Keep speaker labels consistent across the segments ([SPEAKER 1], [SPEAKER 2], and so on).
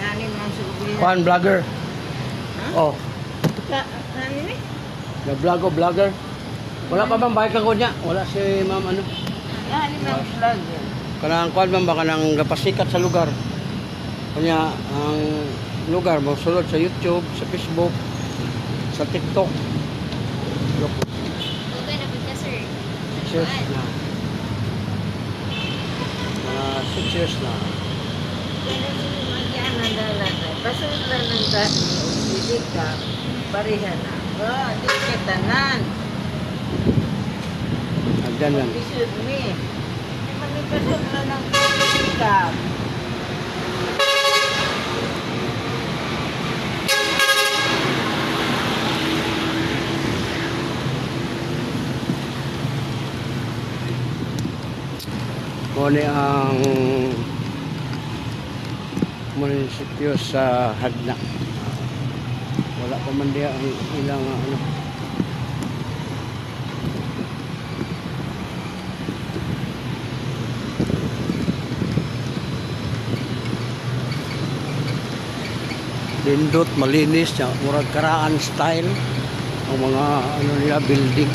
[SPEAKER 1] Nani man subi.
[SPEAKER 2] Kuan vlogger. Oh,
[SPEAKER 1] Nani ni?
[SPEAKER 2] na vlogger. Wala pa bang bayad ko niya? Wala si ma'am ano.
[SPEAKER 1] Nani man vlog.
[SPEAKER 2] Kanang kuan man ba kanang gapasikat sa lugar. Kanya ang lugar mo sulod sa YouTube, sa Facebook, sa TikTok.
[SPEAKER 3] Okay na ba sir?
[SPEAKER 2] Years na. Mga 6 years na.
[SPEAKER 1] Magyan na dalat. Pasal na ng dati. Hindi ka. Parihan na. Di ka tanan.
[SPEAKER 2] Agdan lang.
[SPEAKER 1] Isud mi. Manipasok na ng pagkikap.
[SPEAKER 2] Muna ang munisipyo sa Hadna. Wala pa man diya ang ilang ano. Lindot, malinis, murag karaan style ang mga ano nila building.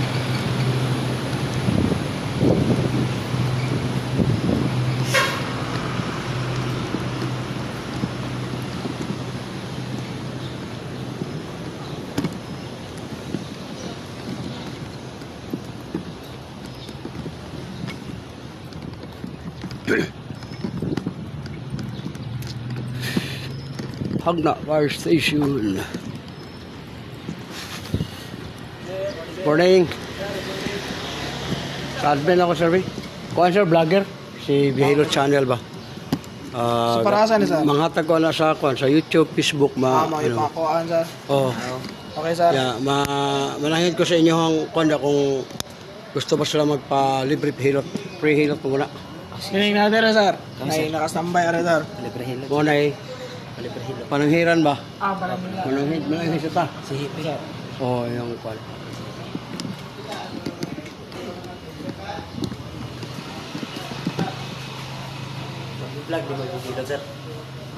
[SPEAKER 2] Hagna Fire Station. Morning. Sa admin ako, sir. Kuhan, sir, vlogger. Si Bihilo Channel ba?
[SPEAKER 4] So, para saan, sir?
[SPEAKER 2] Manghatag ko na sa kuhan, sa YouTube, Facebook,
[SPEAKER 4] Mga ipakuan, sir.
[SPEAKER 2] Oh.
[SPEAKER 4] Okay, sir.
[SPEAKER 2] Yeah, manahid ko sa inyo ang kuhan kung gusto ba sila magpa-libre hilot, free hilot mo na.
[SPEAKER 4] Sining natin, sir. Nay nakastambay, sir.
[SPEAKER 2] Mo na pananghiran ba?
[SPEAKER 4] Parang
[SPEAKER 2] Mananghid sa ta.
[SPEAKER 4] Si Hippie, sir.
[SPEAKER 2] Oh, yung kuhan.
[SPEAKER 5] I-vlog di may bugilot, sir.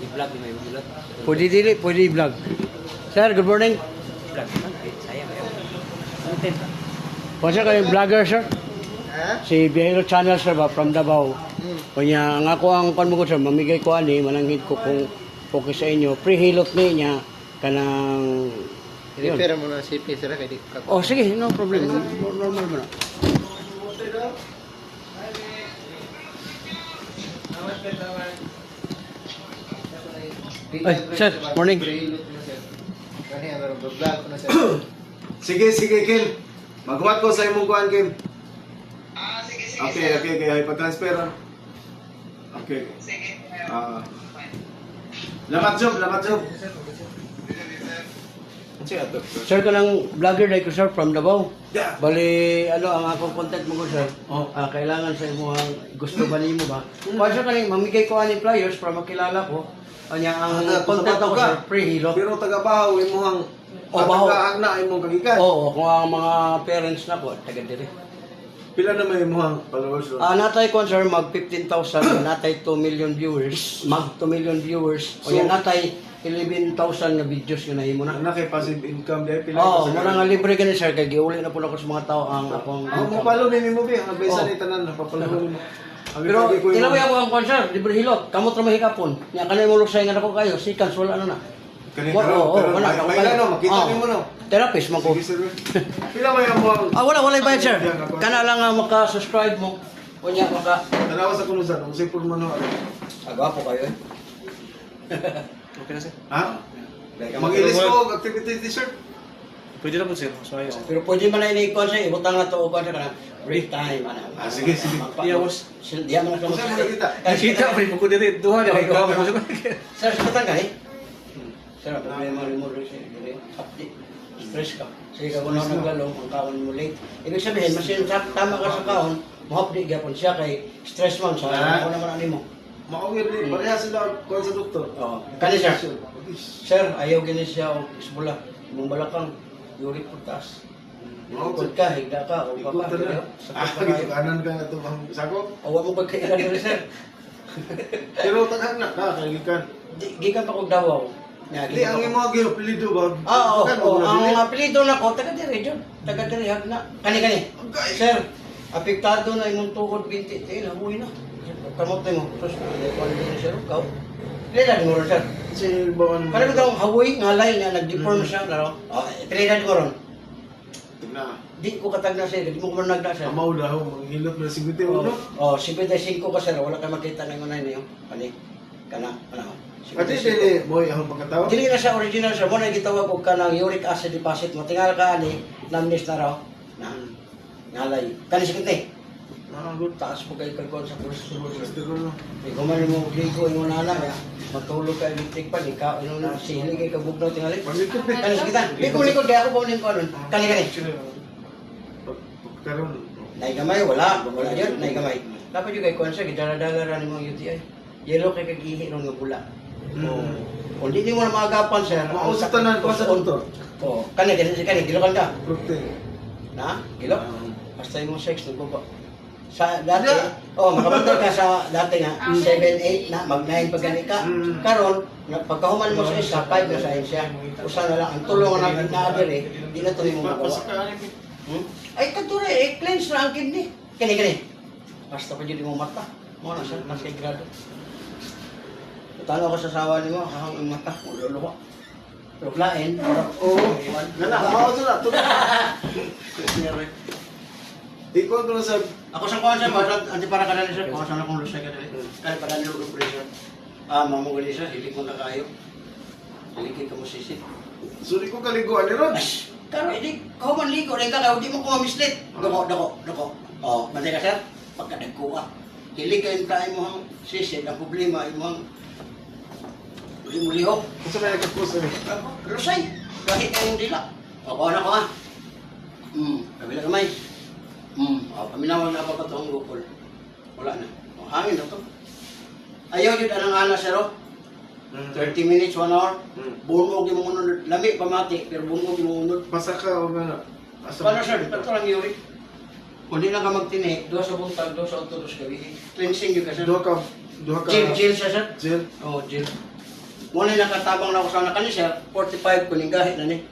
[SPEAKER 5] I-vlog di may bugilot.
[SPEAKER 2] Pwede dili, pwede i-vlog. Sir, good morning.
[SPEAKER 5] Vlog naman, sayang ayaw. Ano tip?
[SPEAKER 2] Kung siya kayong vlogger, sir? Si Bihilo Channel, sir, ba, from Davao. Kanya, nga ko ang pan mo ko, sir, mamigay ko ani, mananghid ko kung okay sa inyo. Pre-hilot niya, kanang...
[SPEAKER 4] I-refer mo na si Hippie, sir. Kaya di ka.
[SPEAKER 2] Oh, sige, no problem. Normal mo na. Ay, sir, morning.
[SPEAKER 6] Sige, Kim. Maghuwat ko sa imong kuan, Kim. Okay. Ay pa-transfer. Okay. Sige. Lamat job.
[SPEAKER 2] Sir, kanang vlogger na ko, sir, from Davao.
[SPEAKER 6] Yeah.
[SPEAKER 2] Bali, ano, ang akong contact mo ko, sir. Kailangan sa imo gusto ba nimo ba? Kung siya kaning mamigay ko ani flyers para makilala ko. Anya ang contact ako, sir, pre-hilot.
[SPEAKER 6] Pero taga-bahaw imong
[SPEAKER 2] Bahaw.
[SPEAKER 6] taga-agna imong kagikan.
[SPEAKER 2] Oo, kung ang mga parents na po, taga dire.
[SPEAKER 6] Pila na may imong followers?
[SPEAKER 2] Natay ko, sir, mag 15,000, natay 2 million viewers, mag 2 million viewers. O yan, natay 11,000 na videos yun na imo na.
[SPEAKER 6] Na kay passive income dahil pila
[SPEAKER 2] Oo, muna nga libre ka ni sir, kaya giuli na po ako sa mga tao ang akong
[SPEAKER 6] Ang
[SPEAKER 2] income.
[SPEAKER 6] mapalo ni mo bi, ang besa
[SPEAKER 2] Oh.
[SPEAKER 6] ni tanan napapalo mo.
[SPEAKER 2] Pero tinaway ako ang konser, libre hilot, kamot ra mahikapon. Nya kanay mo lusay nga ako kayo, sikans wala na na.
[SPEAKER 6] Kani
[SPEAKER 2] Wala, oo, wala,
[SPEAKER 6] May
[SPEAKER 2] wala.
[SPEAKER 6] ano, makita
[SPEAKER 2] Oo.
[SPEAKER 6] nimo no.
[SPEAKER 2] Therapist man ko.
[SPEAKER 6] Sige sir. Pila may among
[SPEAKER 2] Wala bayad sir. Kana lang nga maka-subscribe mo. Kunya maka
[SPEAKER 6] tanawa sa kunusan, ang sipon man no.
[SPEAKER 2] agwapo kayo eh.
[SPEAKER 5] Okay na, sir.
[SPEAKER 6] Ha? Mag-ilis ko activity t-shirt.
[SPEAKER 5] Pwede na po, sir. So, ayos.
[SPEAKER 2] Pero pwede man na ini-ikon siya, ibutang na to uban ka na break time ana.
[SPEAKER 6] Sige.
[SPEAKER 5] Iyawas.
[SPEAKER 2] Diya man
[SPEAKER 6] Kung saan mo nakita?
[SPEAKER 5] Kita, pre, pagod dito. Duha na, ikaw.
[SPEAKER 2] Sir, sa patang kay. Sir, problema rin mo rin siya. Update. Stress ka. Sige ka kung ano naglalong, ang kaon mo late. Ibig sabihin, masin tama ka sa kaon, mahapdi gyapon siya kay stress man sa ako naman ani mo.
[SPEAKER 6] Maugir din. Pareha sila kuan sa doktor.
[SPEAKER 2] Oo. Kani sir. Sir, ayaw gini siya og isbula. Imong balakang yuri po taas. Ikot ka, higda ka, o
[SPEAKER 6] Ikot
[SPEAKER 2] papa.
[SPEAKER 6] na. Kanan ka na ito bang sakop.
[SPEAKER 2] Awa mo pagkailan rin sir.
[SPEAKER 6] Pero tanan na, kagikan.
[SPEAKER 2] gikan pa kog Davao. Nya,
[SPEAKER 6] Di, ang imo apelido ba?
[SPEAKER 2] Oo,
[SPEAKER 6] Kan,
[SPEAKER 2] oo.
[SPEAKER 6] wala dili.
[SPEAKER 2] Ang apelido na ko, taga dire jud. Taga dire na. Kani. Sir, apektado na imong tuhod binti. Tayo na, uwi na. Kamot na mo. Tapos, kung din siya rukaw. Pilida mo ron, sir.
[SPEAKER 6] Si Bawan.
[SPEAKER 2] Parang daw hawoy, ngalay niya, nag-deform siya. Laro. Pilida mo ron.
[SPEAKER 6] Na.
[SPEAKER 2] Di ko katag na sir, di mo ko man nagda sir.
[SPEAKER 6] Amaw daw, manghilot na 51.
[SPEAKER 2] Oh, 55 ka sir, wala ka makita na yung niyo. Kani, kana.
[SPEAKER 6] Pati dili boy ang pagkatawa.
[SPEAKER 2] Dili na siya original sir, mo na gitawag og kanang uric acid deposit mo. Tingal ka ani, namnis na raw. Na. Ngalay. Kani sikit ni.
[SPEAKER 6] Good.
[SPEAKER 2] Taas po kayo kalkon sa cholesterol.
[SPEAKER 6] Siguro.
[SPEAKER 2] Di ko man mo ligo yung nana ya. Matulog ka electric pa, di ka ano na sihili kay kabugnaw tingali.
[SPEAKER 6] Paglikod eh.
[SPEAKER 2] Kani sikit. Di ko likod kaya ako pa ning konon. Kani.
[SPEAKER 6] Karon.
[SPEAKER 2] Nay gamay wala yun, nay gamay. Dapat yung kay konsa gidala-dala ra nimo UTI. Yellow kay kagihi ron nga bula. Kung di mo na maagapan sir,
[SPEAKER 6] Mao sa tanan ko sa doktor.
[SPEAKER 2] Oh, kani gilokan ka.
[SPEAKER 6] Protein.
[SPEAKER 2] Na? Gilok? Basta yung sex nagbuba. Sa dati, makapunta ka sa dati nga, 7, 8 na, mag-9 pag gani ka. Karon, pagkahuman mo sa isa, 5 na sa siya. Usa na lang, ang tulong na nagdaadir di na tuloy mo magawa. Ay, kadure, cleanse na ang kidney. Kani. Basta pa dyan mo mata. Mo na siya, nasa grado. Tano ka sa sawa ni mo, ang mata, ululuwa. Ruglain,
[SPEAKER 6] Oo. Nana, mao sa to. Ikaw ko na sa
[SPEAKER 2] ako sa kuwan siya, anti para kadali siya, kuwan sana kung lusay kadali. Kaya para nilo operation. Mamugali siya, hilik mo kakayo. Hilikit ka mo sisit.
[SPEAKER 6] suri ko kaliguan ni Rod.
[SPEAKER 2] Karo, hindi, kau man ligo, rin ka, hindi mo ko mamislit. Dako. Mantay ka sir, pagkadagkuha. Hilik ka yung tayo mo ang sisit, ang problema, yung mga uli mo lihok.
[SPEAKER 6] Kung sa kaya kapos ni.
[SPEAKER 2] Lusay, kahit kayong dila. Kuha na ko ha. Kabila kamay. Paminawag na pa itong gukol. Wala na. Hangin na to. Ayaw yun anang ana sir. 30 minutes, 1 hour. Bungog yung munod. Lami pamati, pero bungog yung munod.
[SPEAKER 6] Pasaka o gana.
[SPEAKER 2] Paano sir? Ito lang yung kung di lang ka magtini, 2 sa buntag, 2 sa utulos gabi. Cleansing yun ka sir.
[SPEAKER 6] Duha ka.
[SPEAKER 2] Gel siya sir.
[SPEAKER 6] Gel.
[SPEAKER 2] Oo, gel. Muna nakatabang na ako sa nakani sir, 45 kuning gahit na ni.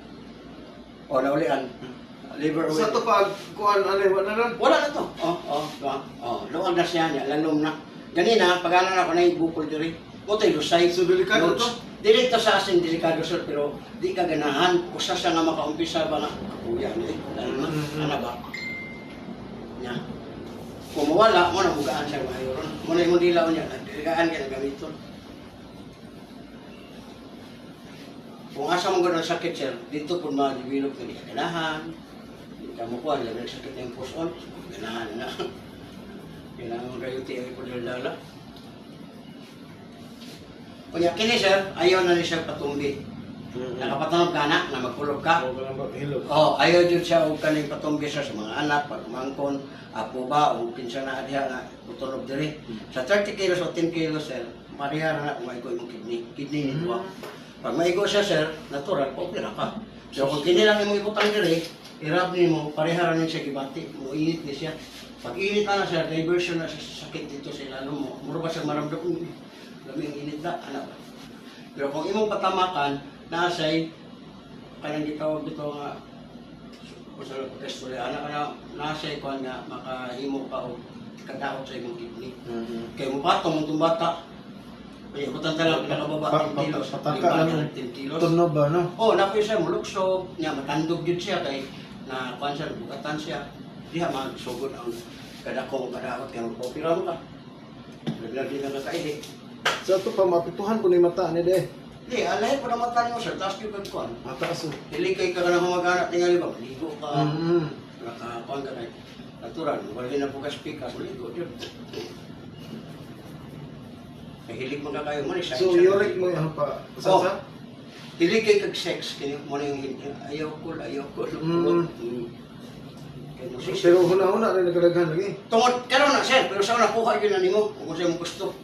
[SPEAKER 2] O, naulian. Liver oil.
[SPEAKER 6] Sa to pag kuan ano wala na.
[SPEAKER 2] Wala na to. Luwag na siya niya, lalom na. Ganina, pag-ano na ako na yung bukol diri. Butoy, lusay.
[SPEAKER 6] So, delikado
[SPEAKER 2] Notes.
[SPEAKER 6] to?
[SPEAKER 2] Dili to sa asin, delikado sir, pero di ka ganahan. Usa siya nga makaumpisa ba na, kuya ni, ano ba? Nya. Kung mawala, mo na bugaan siya mayoron. Mo na yung dilaw niya, diligaan ka na gamiton. Kung asa mo gano'n sakit sir, dito po mag-develop na di ka ganahan. Kamu ko, alam na sakit na yung puson. Ganahan na. Kailangan mo kayo tiyo po lala. Kaya kini sir, ayaw na niya siya patumbi. Nakapatanong ka na magkulog ka. Ayaw dyan siya o kaning patumbi siya sa mga anak, pagmangkon, apo ba, o pinsa na adiha na utunog diri. Sa 30 kilos o 10 kilos sir, mariha na kung maigo yung kidney nito. Pag maigo siya sir, natural, opera ka. So kung kini lang yung ibutang diri, irap ni mo, pareha rin siya gibati, muinit ni siya. Pag init na siya, diversion na sa sakit dito sa ilalo mo. Muro ba siya maramdam kung laming init na, anak ba? Pero kung imong patamakan, nasay, kanyang gitawag dito nga, kung sa pagkastuli, anak ka na, nasay ko nga, makahimo ka o kadaot sa imong kidney. Kaya mo patong mong bata, kaya butan talaga pinakababa 10 kilos.
[SPEAKER 6] Pataka lang
[SPEAKER 2] 10 kilos.
[SPEAKER 6] tunog ba no?
[SPEAKER 2] Napoy siya, muluksog, niya, matandog yun siya kay na kuhan siya, bugatan siya. Diha magsugod ang kadakong kadakot kaya magpapira mo ka. Naglag din ang kakaili.
[SPEAKER 6] Sa to pa mapituhan ko ni mata ni de.
[SPEAKER 2] Di, alay po na mata niyo sir, taas yung kuhan.
[SPEAKER 6] Mataas.
[SPEAKER 2] Dili kay ka na humagana, tingali ba, maligo ka. Nakakuhan ka na. Natural, wala na po ka-speaker, maligo yun. Mahilig mo ka kayo mo ni sex.
[SPEAKER 6] So uric mo yan pa. Sa
[SPEAKER 2] Dili kay kag-sex, kaya mo na yung ayaw ko.
[SPEAKER 6] pero huna-huna rin nagdaghan lagi.
[SPEAKER 2] Tungod, karon na sir, pero saan nakuha yun na nimo, kung sa'yo mo gusto.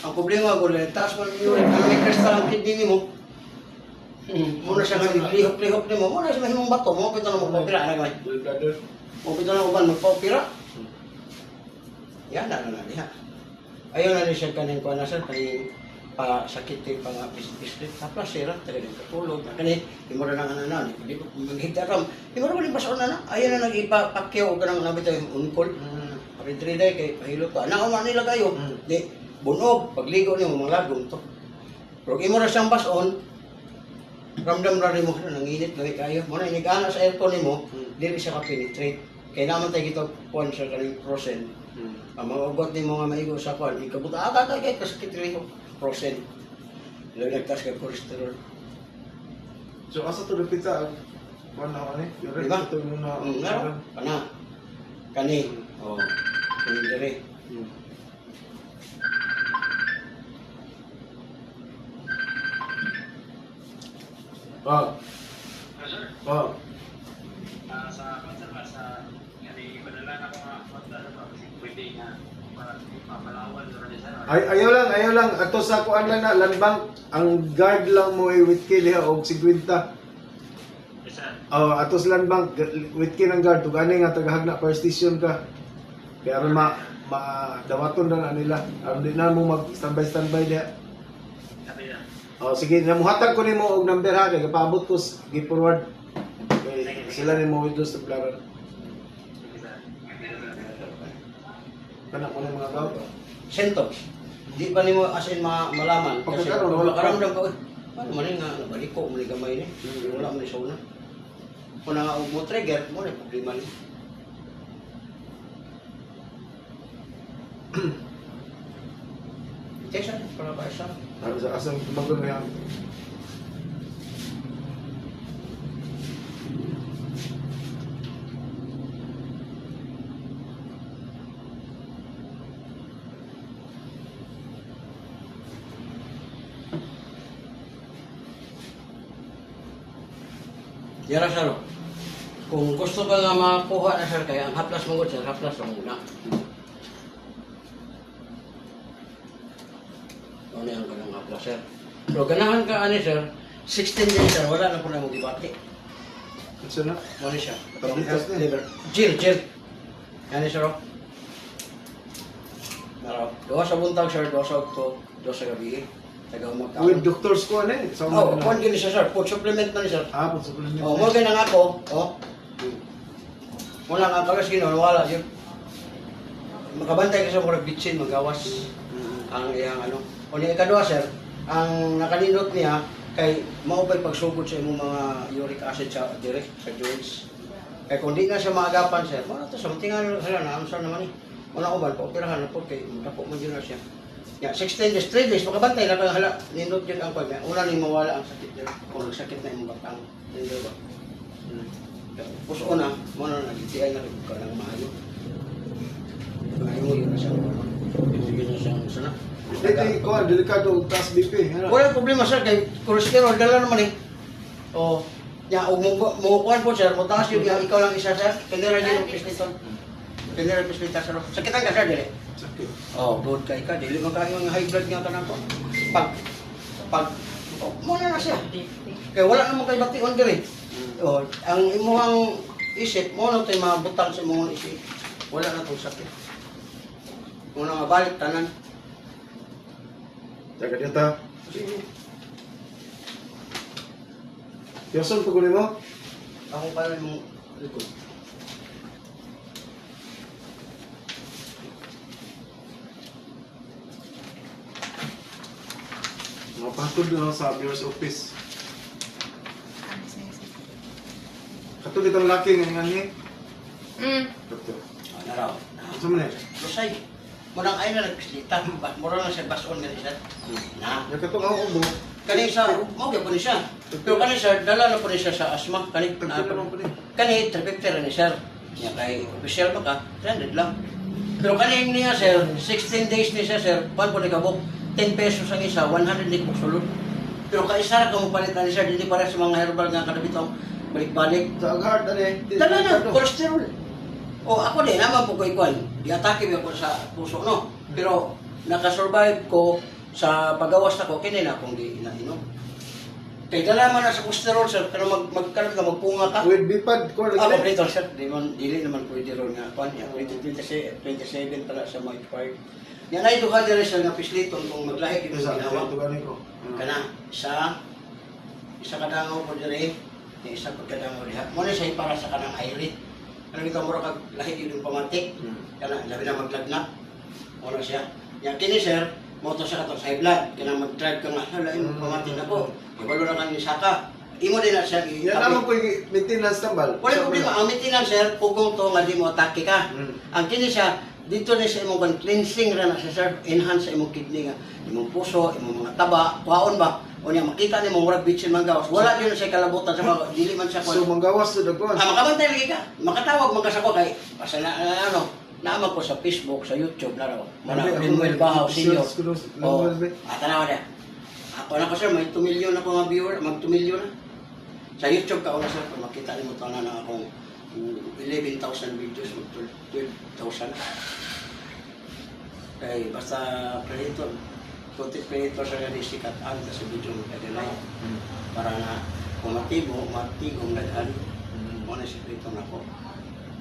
[SPEAKER 2] Ang problema ko, taas mo yung uric, ang may kristal ang kidney mo. Muna siya nga lihok-lihok ni mo, muna siya mahimong bato, mo pito na magpapira, ano gamay? Mo pito na uban magpapira. Yan na diha. Ayaw na rin siya kanin ko na sir, kay pa sakit pa nga bisbis tapos sira talaga katulog na kani di mo na nga di ko maghigda ram di mo na baso na ayan na nagipapakyaw ka nang nabitaw yung unkol pari 3 day kay pahilo pa na man nila kayo di bunog pagligo niyo mga lagom to pero imo ra siyang bason ramdam ra mo na nanginit lagi kayo mo na inigana sa aircon nimo dili siya ka penetrate kay naman tayo gito pon sa kaning frozen ang mga ugot nimo nga maigo sa kwan ikabuta kay kasakit rin frozen. Nagtas ka cholesterol.
[SPEAKER 6] So asa to pizza ang wala ani? Yung
[SPEAKER 2] Diba?
[SPEAKER 6] ito yung na
[SPEAKER 2] Meron. Kana. Kani. Oh. Kani dire.
[SPEAKER 6] Ah. Ah.
[SPEAKER 3] Sa konserva sa yani padala na ko nga kontra ba kasi pwede nga para mapalawan sa kanila.
[SPEAKER 6] Ayaw lang. Ato sa kuan lang na landbank, ang guard lang mo ay with kill ha og 50.
[SPEAKER 3] Yes sir.
[SPEAKER 6] Oh, ato sa landbank with kill ang guard ug ani nga tagahagna per station ka. Kaya aron dawaton na nila. Aron di na mo mag standby diha.
[SPEAKER 3] Sabi na.
[SPEAKER 6] Oh, sige, namuhatag ko nimo og number ha kay paabot ko gi-forward. Okay, sila nimo with those tablaran.
[SPEAKER 3] Sige sir.
[SPEAKER 6] Kana ko ng mga tao.
[SPEAKER 2] Symptoms. Di pa nimo as in malaman kasi
[SPEAKER 6] Pagkakaroon,
[SPEAKER 2] wala karamdam ka. Ano man nga nabaliko mo ni gamay ni. Wala man ni sauna. Kung nga mo trigger mo na problema ni. Tesa para ba siya?
[SPEAKER 6] Ano sa asang tumagon na yan?
[SPEAKER 2] Yara sir, kung gusto ka nga makuha na sir, kaya ang haplas mo sir, haplas mo muna. Ano yan ka ng haplas sir? Pero ganahan ka ani sir, 16 days sir, wala na po na mo dibati.
[SPEAKER 6] Ito na?
[SPEAKER 2] Ano siya?
[SPEAKER 6] Tablitas na.
[SPEAKER 2] Liver. Jill. Yan sir. Naraw. Doha sa buntag sir, doha sa okto, doha sa gabi. Tagaw magkaon.
[SPEAKER 6] With doctor's ko ano eh.
[SPEAKER 2] Oh, kuwan gini siya sir, food supplement na ni sir.
[SPEAKER 6] Ah, pag supplement.
[SPEAKER 2] Oh, mo ganang ako, oh. Wala nga kagas gino, wala yun. Makabantay ka sa murag bitsin, magawas. Ang iyang ano. O ni ikadua sir, ang nakalindot niya kay maupay pagsugod sa imong mga uric acid sa direct sa joints. Kay kung di na siya maagapan sir, wala to sa tingan sila na ano naman ni. Wala uban pa operahan na po kay dapo mo din na siya. Ya, 16 days, 3 days, makabantay na kaya hala, nindot yun ang pagka. Una ni mawala ang sakit dyan. Kung sakit na imong batang. Nindot ba? Puso una, muna na nagitiay na rin ka ng maayo. Maayo mo yun na siya. Ibigay na siyang sana.
[SPEAKER 6] Hindi, ko delikado taas BP. Ano?
[SPEAKER 2] Wala problema sir, kay cholesterol, dala naman eh. O, ya, o mukuhan po sir, mutaas yung ikaw lang isa sir, kanira din yung pisniton. Kanira yung pisniton sir. Sakitan ka sir, dili?
[SPEAKER 6] Sakit.
[SPEAKER 2] Oh, good kay ka, dili man kayo nga high blood nga ka na po. Pag, muna na siya. Kaya wala naman kayo bation diri. Oh, ang imuhang isip, mo na tayo mabutang sa imong isip. Wala na itong sakit. Muna nga balik, tanan.
[SPEAKER 6] Jaga dito. Yoson pag mo?
[SPEAKER 2] Ako pala yung likod.
[SPEAKER 6] Mapatod na sa mayor's office. Katulad ang laki ng nga niya. Doktor.
[SPEAKER 2] Naraw.
[SPEAKER 6] Asa mo na?
[SPEAKER 2] Lusay. Murang ay na nagpislita. Murang lang siya bason nga siya. Na.
[SPEAKER 6] Nakatong ako mo.
[SPEAKER 2] Kani sa, mo po ni siya. Pero kani sir, dala na po ni siya sa asma. Kani, kani, 350 ni sir. Yan kay official ba ka? 300 lang. Pero kani niya sir, 16 days ni siya sir. Pan po ni kabok. 10 pesos ang isa, 100 ni po sulod. Pero kaisa ra kamo palitan ni sir, hindi para sa mga herbal nga kadabitong balik-balik.
[SPEAKER 6] Sa aghard ani.
[SPEAKER 2] Dala na, cholesterol. O ako din, naman po ko ikuan. Di-atake ko sa puso, no? Pero nakasurvive ko sa pagawas na ko, kini na akong di inainom. Kaya dala man na sa cholesterol, sir, pero magkaroon ka, magpunga ka.
[SPEAKER 6] With bipad ko
[SPEAKER 2] Ako
[SPEAKER 6] lagi.
[SPEAKER 2] dito, sir, dili naman pwede ron nga. Kuan niya, 27 pala sa my part. Yan ay duha diri sa nga pisliton kung maglahi gyud
[SPEAKER 6] Isa,
[SPEAKER 2] ginawa.
[SPEAKER 6] ito ganin ko.
[SPEAKER 2] Kana isa kadangaw po diri, isa pagkadangaw diha. Mo ni say para sa kanang airit. Ano kita mura kag lahi gyud yung pamatik. Kana labi na maglagnak. Wala siya. Yang kini sir, moto siya katong sa high blood. Kaya mag-drive ka nga, hala, yung pamatin ako. Ibalo na kang saka. Imo din na siya.
[SPEAKER 6] Yan naman po yung maintenance tambal.
[SPEAKER 2] Wala problema. Ang maintenance sir, pugong to nga di mo atake ka. Ang kini siya, dito na sa imong cleansing ra na siya sir. Enhance sa imong kidney nga. Imong puso, imong mga taba, kuhaon ba? O niya, makita ni mong murag bitsin manggawas. Wala din siya kalabutan sa mga, dili man siya
[SPEAKER 6] So, manggawas to dagwan.
[SPEAKER 2] makabantay lagi ka. Makatawag man ka sa ko kay, basta na, naaman ko sa Facebook, sa YouTube na raw. Mana Manuel Bahaw Senior. Oh, tanaw niya. Ako na ko sir, may 2 million ako nga viewer, mag 2 million na. Sa YouTube ka una sir, kung makita niyo mo tanan na akong 11,000 videos, 12,000 na. Kay basta creator, content creator sa gani sikat ang sa video mo kaya para na kung matigong naghan mo na sikreto na ko.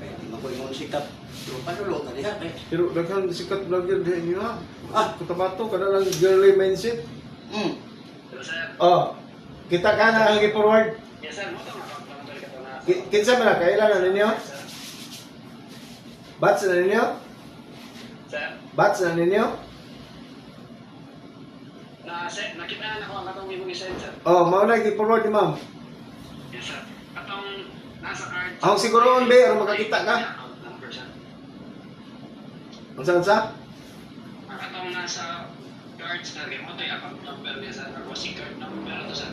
[SPEAKER 2] Kaya di mo ko yung sikat. Pero padulong ka diha kay.
[SPEAKER 6] Pero daghan sikat vlogger din niyo ha.
[SPEAKER 2] Ah.
[SPEAKER 6] Kutabato kada lang girly mindset.
[SPEAKER 3] Pero sir,
[SPEAKER 6] Oh. Kita ka na ang i-forward.
[SPEAKER 3] yes sir, mo to makapagpapalik ito na.
[SPEAKER 6] Kinsa man na kailan ninyo? Bats na ninyo?
[SPEAKER 3] Sir,
[SPEAKER 6] Bats na ninyo?
[SPEAKER 3] nakita ako ang katong imong isend sir.
[SPEAKER 6] Oh, mao na i-forward ni ma'am.
[SPEAKER 3] Yes sir. Katong nasa card.
[SPEAKER 6] Ang siguroon be aron makakita ka.
[SPEAKER 3] Account number sir.
[SPEAKER 6] Unsa?
[SPEAKER 3] Ang katong nasa card sir, kaya mo to yung account number niya sir. Ako si card number to sir.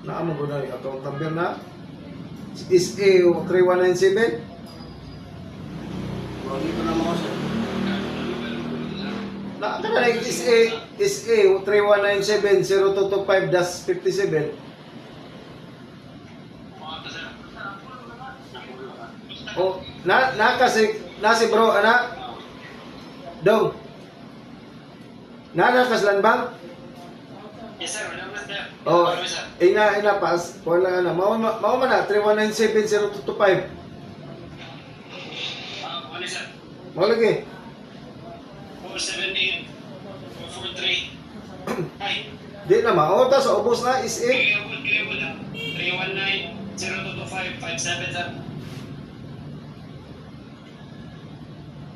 [SPEAKER 6] Naa mo gud na atong number na. Is A 3197.
[SPEAKER 2] Bro, dito na mo sir.
[SPEAKER 3] Card number mo to sir.
[SPEAKER 6] Na kana is A 3197-0225-57.
[SPEAKER 3] Mga to sir. Nakulo ka.
[SPEAKER 6] Oh, na si bro ana. Dong. Kaslan bang?
[SPEAKER 3] Yes sir, wala man sir.
[SPEAKER 6] Oh,
[SPEAKER 3] Wala man, sir.
[SPEAKER 6] ina pas. Wala na. Mao man na 3197-0225.
[SPEAKER 3] Ano sir?
[SPEAKER 6] Mao lagi.
[SPEAKER 3] 478 443. Ay,
[SPEAKER 6] Di na mao ta sa ubos na is A.
[SPEAKER 3] kaya wala. 319-0225-57 sir.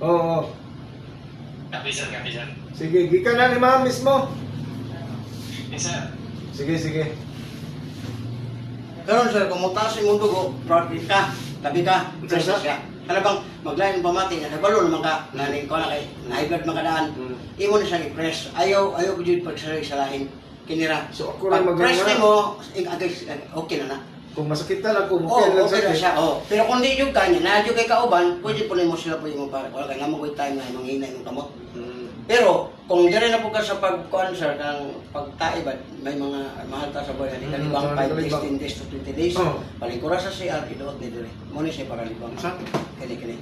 [SPEAKER 6] Oo.
[SPEAKER 3] Copy sir, copy sir.
[SPEAKER 6] Sige, gikan na ni ma'am mismo.
[SPEAKER 3] Yes sir.
[SPEAKER 6] Sige.
[SPEAKER 2] Karon sir, kung mutaas yung mundo ko, proud ka, tabi ka, fresh
[SPEAKER 6] Sir,
[SPEAKER 2] siya. Ano bang maglain ng pamati na nabalo naman ka, naning ko na kay high blood makadaan. Imo na siyang i-press. Ayaw ko dyan pagsalahin. Kinira.
[SPEAKER 6] So, ako lang
[SPEAKER 2] Pag press
[SPEAKER 6] maganda.
[SPEAKER 2] mo, okay na na.
[SPEAKER 6] Kung masakit na kung
[SPEAKER 2] Oo,
[SPEAKER 6] okay lang
[SPEAKER 2] okay na
[SPEAKER 6] sa
[SPEAKER 2] siya. Oh. Pero kung di yung kanya, nadyo kay kauban, pwede po mo sila po yung para. Wala kay naman ko time na manghina yung kamot. Pero, kung dire na po ka sa pag-concert, ng pagtaibad, may mga mahal ta sa buhay, hindi kalibang 5 days, 10 days to 20 days,
[SPEAKER 6] Oh.
[SPEAKER 2] palikura sa CR, idoot ni dire. Muna siya para libang.
[SPEAKER 6] Sa?
[SPEAKER 2] Kini.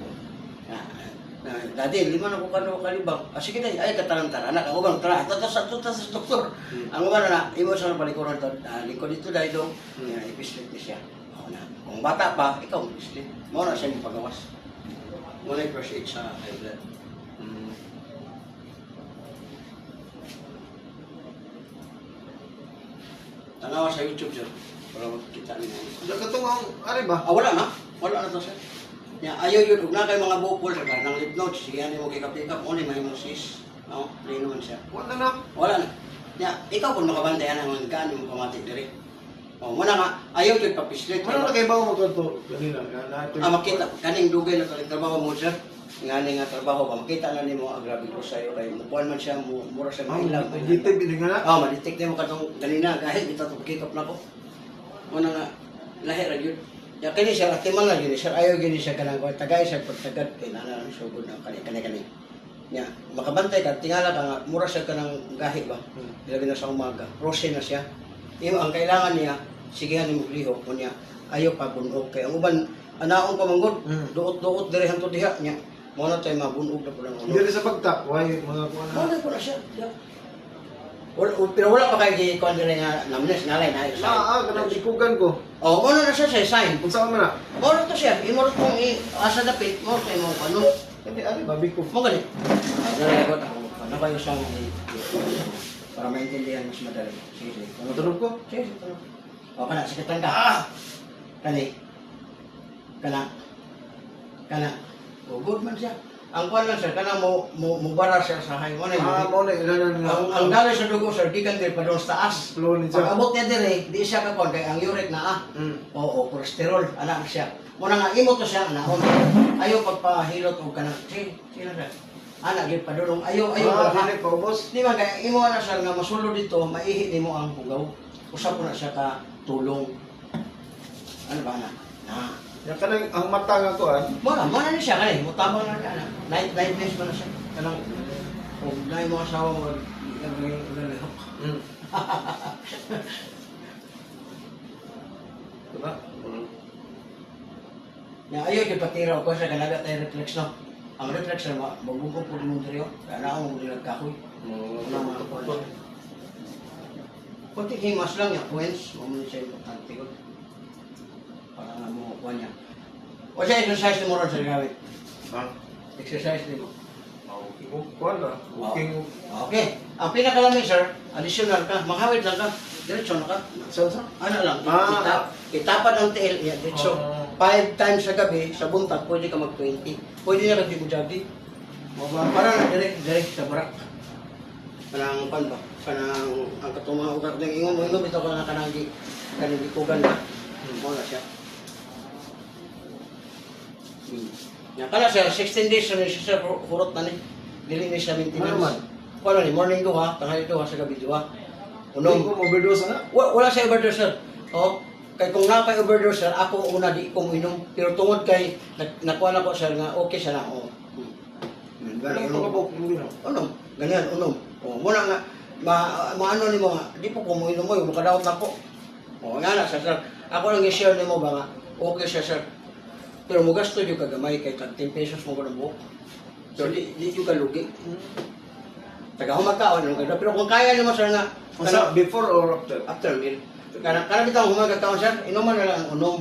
[SPEAKER 2] Dati, lima na ko kalibang. Sige tayo, ay katarantaran, anak, ako bang tara, ito sa doktor. Ang uban na, imo sa palikuran to, likod dito dahil doon, ipislit ni siya. Ako na. Kung bata pa, ikaw ipislit. Mo na siya yung pagawas. Muna yung first aid sa high blood. Tanawa sa YouTube, sir. Para makikita niyo.
[SPEAKER 6] Katong ang ari ba?
[SPEAKER 2] Wala na. Wala na to, sir. Ya, ayaw yun. Huwag na kayo mga bukol, sir. Nang lip notes. Siya niyo mag-pick up. Only may mga sis. No? Play naman siya.
[SPEAKER 6] Wala na.
[SPEAKER 2] Wala na. Ya, ikaw kung makabantayan ang mga gaan yung pamatik diri. Muna nga, ayaw yun papislit.
[SPEAKER 6] Ano na kay bawo mo to kanina?
[SPEAKER 2] Makita. Kaning dugay na ito. Trabaho mo, sir. Nga trabaho ba. Makita na ni mo grabe ko sa'yo. Kaya mukuhan man siya. Mura siya mailang.
[SPEAKER 6] Dito biling nga.
[SPEAKER 2] Madetect mo katong kanina kahit ito to pick up na ko. Muna nga lahi ra gyud. Ya kini siya atiman na gyud siya ayaw gyud siya kanang ko tagay siya pagtagad kay nana ang sugod na kani. Ya makabantay ka tingala ka nga mura siya kanang gahi ba. Ilabi na sa umaga. Rose na siya. Imo ang kailangan niya sigihan nimo liho kunya ayaw pa bunog kay ang uban anaon pa manggod. Duot dire hanto diha nya. Mo na tay mabunog na pulang ulo.
[SPEAKER 6] Dili sa pagtap, why mga kuan na.
[SPEAKER 2] Wala ko na siya. Pero wala pa kayo kung ano nga namnes nalay na ayos.
[SPEAKER 6] Kanang ikugan ko.
[SPEAKER 2] Oh, mo na siya sa sign.
[SPEAKER 6] Kung saan man na?
[SPEAKER 2] Mo na to siya. Imo ro kung asa dapit mo kay mo ano.
[SPEAKER 6] Hindi ari babi ko.
[SPEAKER 2] Mo gani. Dala ko ta. Ano kayo siyang para maintindihan mas madali. Sige, sige.
[SPEAKER 6] Tunog ko.
[SPEAKER 2] Sige, sige. Tunog. O, kana, sikitan ka. Kani. Kana. O, good man siya. Ang kwan lang sir, kana mo bara siya sa high. Mo na yun.
[SPEAKER 6] Mo na ilanan
[SPEAKER 2] Ang dali sa dugo sir, di kan dire pa doon sa taas.
[SPEAKER 6] flow ni
[SPEAKER 2] Pag
[SPEAKER 6] siya.
[SPEAKER 2] abot niya dire, di siya kakon kay ang uric na
[SPEAKER 6] Mm.
[SPEAKER 2] Oo, cholesterol, anak siya. Muna nga imo to siya naon. Ayaw pagpahilot og kana. Sige, sino sir? Anak gyud padulong. Ayaw
[SPEAKER 6] Ah,
[SPEAKER 2] ba?
[SPEAKER 6] dili pa ubos.
[SPEAKER 2] Di man kay imo na sir nga masulod dito, maihi nimo ang hugaw. Usap ko na siya ka tulong. Ano ba na? Na.
[SPEAKER 6] Ya kanang ang mata nga kuan.
[SPEAKER 2] Mo na ni siya kay mutabang na niya. Nightness mo na siya. Kanang og nay mo asawa mo nag-lihok.
[SPEAKER 6] Mm. Diba?
[SPEAKER 2] Na ayaw yung patira ko sa kanaga tayo reflex no. Ang reflex na magbugong po mo dito. Kaya na akong nilag kahoy. Wala mga kapatid. Kunti himas lang niya, points. Mamunod siya importante ko. Para nga mo kuha niya. O siya, exercise mo ron sa gawin.
[SPEAKER 6] Ha?
[SPEAKER 2] Exercise din mo.
[SPEAKER 6] Kuan na. Walking.
[SPEAKER 2] Okay. Ang pinakalamig sir, additional ka. Manghawid lang ka. Diretso na ka.
[SPEAKER 6] Sa.
[SPEAKER 2] Ano lang,
[SPEAKER 6] Ah.
[SPEAKER 2] itapad ang tail. Yeah, diretso. 5 times sa gabi, sa buntag, pwede ka mag-20. Pwede na kasi mo-jogging. Para na direct sa barak. Kanang pan ba? Kanang ang katong ugat ng ingon mo ito ka na kanang gikugan na. Mo na siya. Ya kala siya 16 days na siya kurot na ni. Dili ni siya maintenance.
[SPEAKER 6] Ano man?
[SPEAKER 2] Wala ni morning duha, tanghali duha sa gabi duha.
[SPEAKER 6] Unom
[SPEAKER 2] Unom.
[SPEAKER 6] ko overdose na.
[SPEAKER 2] Wala siya overdose sir. Oh, kay kung na kay overdose sir, ako una di ko minom. Pero tungod kay nakuha na ko sir nga okay siya na. Oh.
[SPEAKER 6] Ganang pagkabok mo gino.
[SPEAKER 2] Unom, ganyan, unom. O, muna nga, maano ni mo nga, di po kung inom mo, yung makadaot na po. O, nga na, sir. Ako lang i-share ni mo ba nga, okay siya, sir. Pero mo gasto yung kagamay, kay 10 pesos mo ko ng buhok. So, di yung kalugi. Taga humagkaon, pero kung kaya ni mo, sir, nga,
[SPEAKER 6] Sa before or after?
[SPEAKER 2] after meal, kana bitang humagkaon, sir, inuman na lang ang unom.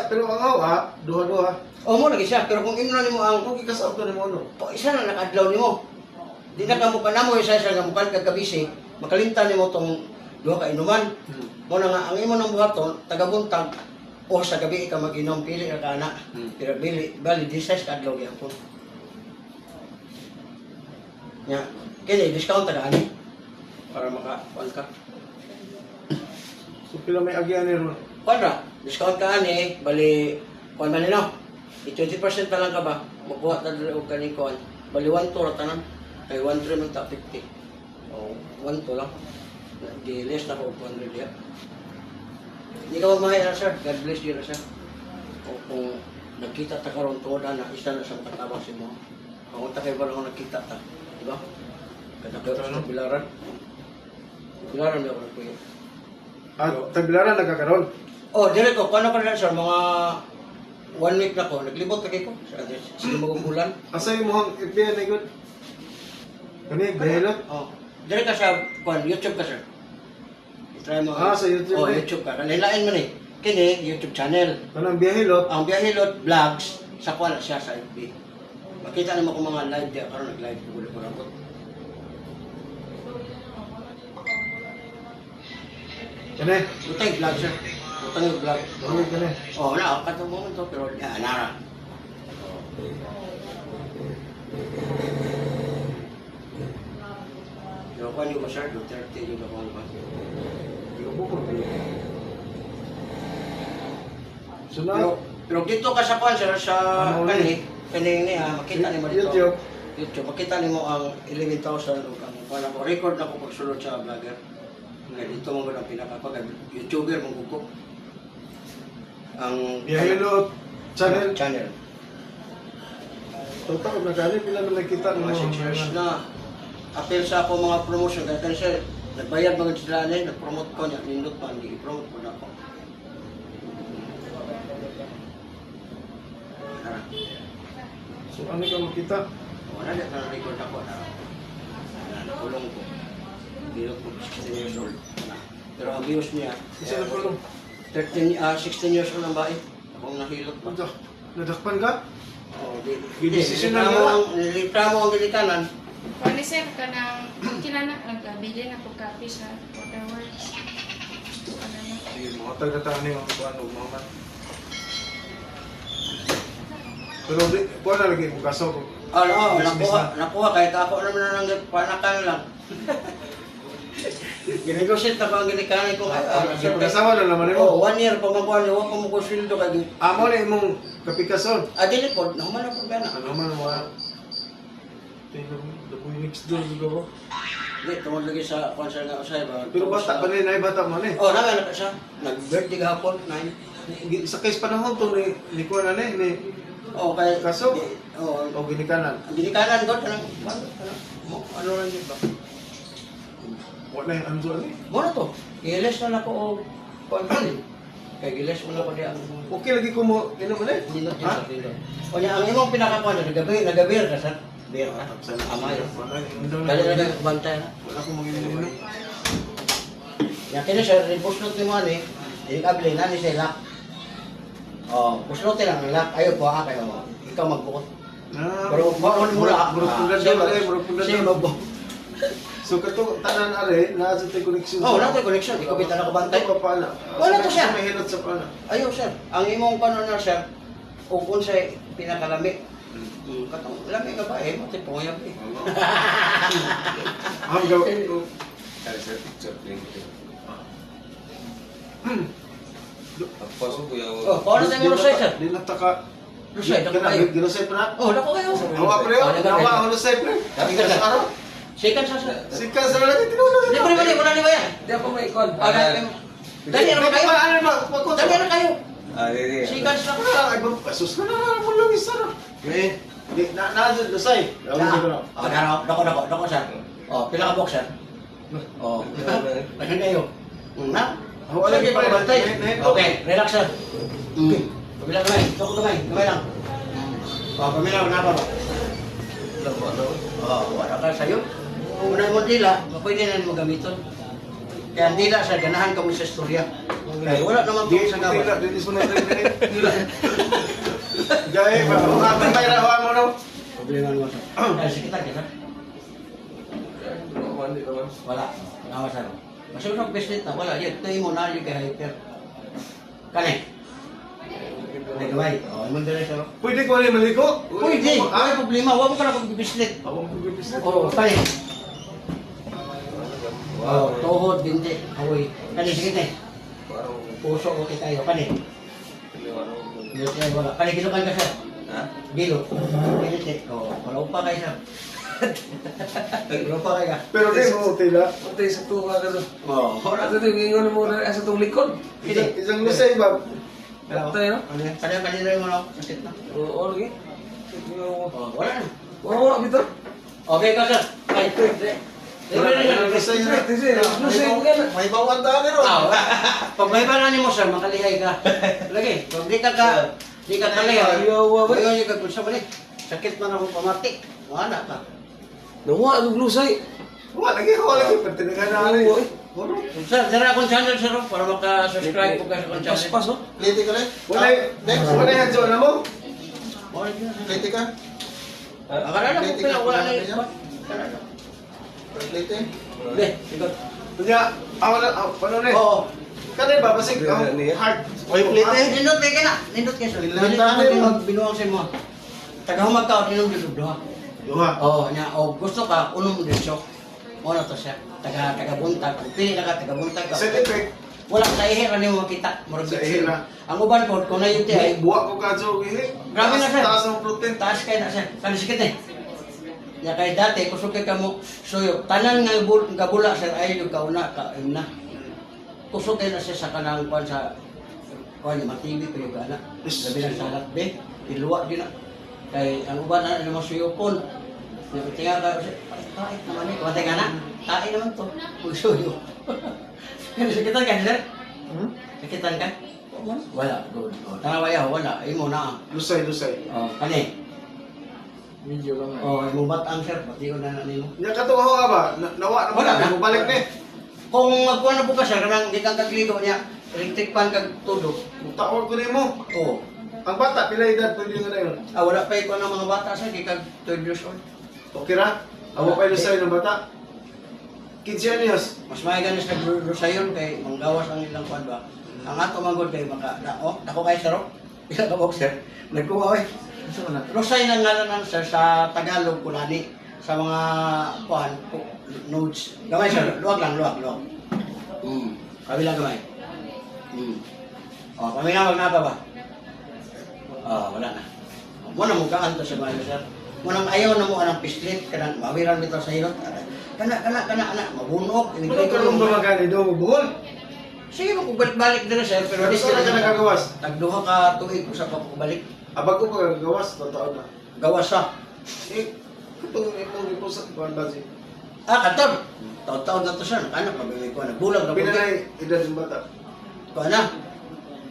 [SPEAKER 6] Pero ang awa, duha-duha.
[SPEAKER 2] O mo lagi siya, pero kung inunan mo ang
[SPEAKER 6] Okay ka sa auto ni mo no.
[SPEAKER 2] isa na nakadlaw nimo. Di na ka mo kanamo isa nga mukan kagabisi, makalimtan nimo tong duha ka inuman. Mo na nga ang imo nang buhaton tagabuntag o sa gabi ka mag-inom pili ka ana. Pero bali 16 ka adlaw gyapon. Ya, kini discount ta ani para maka ka.
[SPEAKER 6] So pila may agyan ni ron.
[SPEAKER 2] Para discount ka ani bali kuan man no. 20% na lang ka ba? Makuha ta dili og kani kuan. Bali 1 to ra tanan. Kay 1 trim ta 50. Oh, 1 to lang. Di less na ko 100 ya. Hindi ka magmahal na sir. God bless you na sir. O kung nagkita ta karon tuod na isa na sa makatabang si mo. Kung ta kay balong nagkita ta, di ba? Kada ka sa bilaran. Bilaran na ko yun.
[SPEAKER 6] At tagbilaran nagkakaroon.
[SPEAKER 2] Oh, dire ko kuno pa na sir mga 1 week na ko, naglibot na kay ko sa address. Sige magugulan.
[SPEAKER 6] Asa yung muhang ipiyan na good? Kani, dahilot?
[SPEAKER 2] Oh. Dire ka sa kuan, YouTube ka sir. I-try mo.
[SPEAKER 6] Sa YouTube
[SPEAKER 2] Oh,
[SPEAKER 6] eh.
[SPEAKER 2] YouTube ka. Kanilain man eh. Kini, YouTube channel.
[SPEAKER 6] Kanang biyahilot?
[SPEAKER 2] Ang Biyahilot Vlogs, sa kuan siya sa FB. Makita naman kung mga live diya, karon nag-live ko ulit ko rabot.
[SPEAKER 6] Kani?
[SPEAKER 2] Butay vlog sir. Butang yung vlog.
[SPEAKER 6] Okay, kani.
[SPEAKER 2] Oh, na, katong momento pero anara. Yo kuan yung sir, Duterte yung kuan ba.
[SPEAKER 6] So
[SPEAKER 2] Pero,
[SPEAKER 6] now,
[SPEAKER 2] pero dito ka sa kuan sir sa
[SPEAKER 6] Ano
[SPEAKER 2] kani niya, makita ni mo dito.
[SPEAKER 6] YouTube.
[SPEAKER 2] YouTube, makita ni mo ang 11,000 o ang kuan ako record na ko pagsulod sa vlogger. Nga dito mo ang pinakapag YouTuber mong kuko. Ang
[SPEAKER 6] biyahilot channel. Total na kani, pila na nakita mo.
[SPEAKER 2] mga 6 years na apel sa ako mga promotion kaya kasi nagbayad mga sila nag-promote ko niya, nindot pa, hindi i-promote ko na ako.
[SPEAKER 6] So ano ka makita?
[SPEAKER 2] Wala na record ako na nakulong ko. Bilog ko 16 years old. Pero ang views niya,
[SPEAKER 6] Isa na kulong.
[SPEAKER 2] 16 years old ang bae. Akong nahilot pa.
[SPEAKER 6] Nadakpan ka?
[SPEAKER 2] Oh, di.
[SPEAKER 6] Desisyon
[SPEAKER 2] Reklamo
[SPEAKER 6] na
[SPEAKER 2] ang reklamo ang ginikanan.
[SPEAKER 7] Kung ni sir ka nang kinana nagbili na po copy sa waterworks. Ano na?
[SPEAKER 6] Sige, mga taga-tani ang kuhan o mga man. Pero di, kuha na lagi mo kaso.
[SPEAKER 2] Ano,
[SPEAKER 6] Business
[SPEAKER 2] nakuha kahit ako naman na nang panakan lang. Ginegosyate na ko ang ginikanan ko.
[SPEAKER 6] Sa pag-asawa na naman mo.
[SPEAKER 2] 1 year pa makuha niyo, ako mo ko sweldo kay
[SPEAKER 6] Amo na imong kapikason.
[SPEAKER 2] dili po, naman na po gana.
[SPEAKER 6] Ano man mo? Tingnan mo, dapoy next door juga ba?
[SPEAKER 2] Di, tungod lagi sa concern nga usay ba.
[SPEAKER 6] Pero bata pa rin, ay bata mo ni.
[SPEAKER 2] Oh, naman na siya. Nag-birthday gahapon, 9.
[SPEAKER 6] Sa case panahon to ni kuha na ni
[SPEAKER 2] Oh, kay
[SPEAKER 6] Kaso?
[SPEAKER 2] Oh,
[SPEAKER 6] o ginikanan.
[SPEAKER 2] ang ginikanan ko tanang ano lang yun ba?
[SPEAKER 6] Wala yung anzo ni.
[SPEAKER 2] Mo na to. Giles na nako og konflict. Kay giles mo na ko diya.
[SPEAKER 6] Okay lagi ko mo ino mo ni.
[SPEAKER 2] Dino sa dino. O niya ang imong pinakakuan sa nagabir ka sa beer ka. Amay. Dali na kay bantay na.
[SPEAKER 6] Wala ko mag-ino.
[SPEAKER 2] Ya kini siya repost ni mo ani. Di kabili na ni sila. Oh, puslote lang nila. Ayo po kayo. Ikaw magbukot. Pero maon mo na. Siya magbukot.
[SPEAKER 6] So kato tanan are na sa tay connection.
[SPEAKER 2] Oh, wala tayo connection. Ikaw kita na kabantay.
[SPEAKER 6] Ito pa na.
[SPEAKER 2] Wala to siya.
[SPEAKER 6] May hilot sa pana.
[SPEAKER 2] Ayaw sir. Ang imong panon na sir, kung unsay pinakalami. Katong lami ka ba eh, mati pongayap eh.
[SPEAKER 6] Ang gaw.
[SPEAKER 2] Oh, paano tayo mo Lusay sir?
[SPEAKER 6] Di nataka.
[SPEAKER 2] Lusay, dako kayo.
[SPEAKER 6] Ginusay pa na.
[SPEAKER 2] Oh, dako kayo.
[SPEAKER 6] Hawa pre. Hawa lusay pre.
[SPEAKER 2] Dami ka sir. Second sa sir.
[SPEAKER 6] Sikan sa lagi tinulong.
[SPEAKER 2] Di ba wala ni ba yan?
[SPEAKER 5] Di ako may ikon.
[SPEAKER 2] Dali na kayo.
[SPEAKER 6] Ano ba? Pagkot.
[SPEAKER 2] Dali na kayo.
[SPEAKER 5] Di.
[SPEAKER 2] Second sa
[SPEAKER 6] Ay, sus ka na mo lang isa na. Eh, di na lusay.
[SPEAKER 2] Dako sir. Oh, pila ka box sir? Oh. Ano kayo? Na?
[SPEAKER 6] Wala
[SPEAKER 2] Sige,
[SPEAKER 6] pa
[SPEAKER 2] pabantay.
[SPEAKER 6] bantay.
[SPEAKER 2] Okay, relax sir. Kabila kamay, toko kamay lang. Oh, pamila na ba? Oh, wala ka sa'yo. Kung una mo dila, pwede na mo gamiton. Kaya ang dila sa ganahan ka mo sa istorya. Kaya wala naman
[SPEAKER 6] Di
[SPEAKER 2] po sa
[SPEAKER 6] dila,
[SPEAKER 2] gawa.
[SPEAKER 6] di sunod na dila. Gaya ba? Mga mayra hawa mo no.
[SPEAKER 2] Problema naman sir. Kaya sakita ka sir. Wala. Nawa sir. Masyado ng business na wala. Yan, ito mo na yung kaya-hyper. Kani? Kani kamay. Oh, imong dire sir.
[SPEAKER 6] Pwede ko rin maliko?
[SPEAKER 2] Pwede. Ay problema. Huwag mo ka na pag-business.
[SPEAKER 6] Awang pag-business.
[SPEAKER 2] Oo, kani. Wow, tuhod, bindi, awoy. Kani, sige na. Puso, okay tayo. Kani. Dilo tayo, wala. Kani, gilukan ka sir.
[SPEAKER 5] Ha?
[SPEAKER 2] Dilo. Piniti. Oo, wala upa kayo sir. Wala upa kayo ka.
[SPEAKER 6] Pero di mo tila.
[SPEAKER 5] Pati sa tuwa ka doon.
[SPEAKER 2] Oo.
[SPEAKER 5] Wala ka doon, ingon mo na sa itong likod.
[SPEAKER 6] Isang lusay ba?
[SPEAKER 5] Patay, no?
[SPEAKER 2] Kanina rin mo na. Sakit na.
[SPEAKER 5] Oo, lagi.
[SPEAKER 2] Oo, wala na.
[SPEAKER 5] Wala, bito.
[SPEAKER 2] Okay ka sir. Ay,
[SPEAKER 6] Lusay na.
[SPEAKER 5] Lusay mo ka na.
[SPEAKER 6] May bawang dami ron.
[SPEAKER 2] Pag may banani mo sir, makalihay ka. Lagi, pag di ka kalihay.
[SPEAKER 5] Ayaw, ba?
[SPEAKER 2] Ayaw yung kagpunsa balik. Sakit man akong pamati. Wala ka.
[SPEAKER 5] Nawa, ang lusay.
[SPEAKER 6] Wala lagi. Pertinagan na rin.
[SPEAKER 2] Sir, dara akong channel sir para maka-subscribe po kayo sa akong channel.
[SPEAKER 5] Paspas, no?
[SPEAKER 6] Liti ka rin? Wala yung hands on mo? Liti ka?
[SPEAKER 2] Akala na kung pila wala na yun.
[SPEAKER 6] Liti?
[SPEAKER 2] Hindi, ikot.
[SPEAKER 6] Kunya, paano na?
[SPEAKER 2] Oo.
[SPEAKER 6] Kanay ba? Basig, heart.
[SPEAKER 2] Nindot kayo ka na. Nindot kayo sir. Binuwang sa mo. Tagahumag ka, inom dito duha.
[SPEAKER 6] Duha.
[SPEAKER 2] Oo, niya. O gusto ka, unom mo dito. Mo na to siya. Taga-buntag. Kung pili na ka, taga-buntag ka.
[SPEAKER 6] Side effect.
[SPEAKER 2] Wala sa ihir, ano yung makita.
[SPEAKER 6] Sa ihir na.
[SPEAKER 2] Ang uban po, kung na yun ay,
[SPEAKER 6] Buwa ko ka, Joe.
[SPEAKER 2] Grabe na, sir.
[SPEAKER 6] Taas ng protein.
[SPEAKER 2] taas kayo na siya. Kani sikit eh. Ya kay dati, kusog kay kamo suyok. Tanan nga kabula sir, ay yung kauna, kauna. Kusog kayo na siya sa kanang kwan sa kwan, matibi ko yung gana. Sabi ng salat, be, iluwa din na. Kay ang uban na naman suyokon. Tingnan ka, tae naman eh. Kumatay ka na? Tae naman to. Kung suyo. Sakitan ka, sir? Sakitan ka? Wala, good. Tanawayaw, wala. Imo na.
[SPEAKER 6] Lusay.
[SPEAKER 2] Oh, kani.
[SPEAKER 4] Video ka nga.
[SPEAKER 2] Oh, imo batang sir, pati ko na nimo.
[SPEAKER 6] Nya katuwa ka ba? Nawa na mo
[SPEAKER 2] Wala
[SPEAKER 6] na.
[SPEAKER 2] na.
[SPEAKER 6] Balik na.
[SPEAKER 2] Kung magkuha na po ka sir, kanang di kang kagligo niya, electric pan kag tulo.
[SPEAKER 6] Tawag ko nimo.
[SPEAKER 2] Oo.
[SPEAKER 6] Ang bata, pila edad pwede nga na yun?
[SPEAKER 2] Ah, wala pa ikaw ng mga bata sa kikag 12 years old.
[SPEAKER 6] Okay ra? Awa pa ilusay ng bata? 15 anyos?
[SPEAKER 2] Mas may ganas nagrusayon kay manggawas ang ilang kwan ba. Ang ato manggod kay maka ako kay sir. Isa ka boxer. Nagkuha oy. Rusay na ngalan ng sir sa Tagalog kunani sa mga kwan notes. Gamay sir, luwag. Kabila gamay. Oh, kami na magnapa ba? Oh, wala na. Muna mo kaanto sa mga sir. Munang ayaw na mo anang pislit kanang mawiran bitaw sa hilot. Kana mabunok.
[SPEAKER 6] Ano ka nung mga gani daw mo buhol?
[SPEAKER 2] Sige mo kung balik din sir, pero
[SPEAKER 6] Pero saan ka nakagawas?
[SPEAKER 2] Tagduha ka tuig ko sa pagkabalik.
[SPEAKER 6] Abag ko magagawas, totoo na.
[SPEAKER 2] Gawas sa.
[SPEAKER 6] Eh, itong ipusat ko ang basi.
[SPEAKER 2] Katon. Taon-taon na to sir. Anak, mabili ko na. Bulag na
[SPEAKER 6] Pinanay edad ng bata.
[SPEAKER 2] Ko na.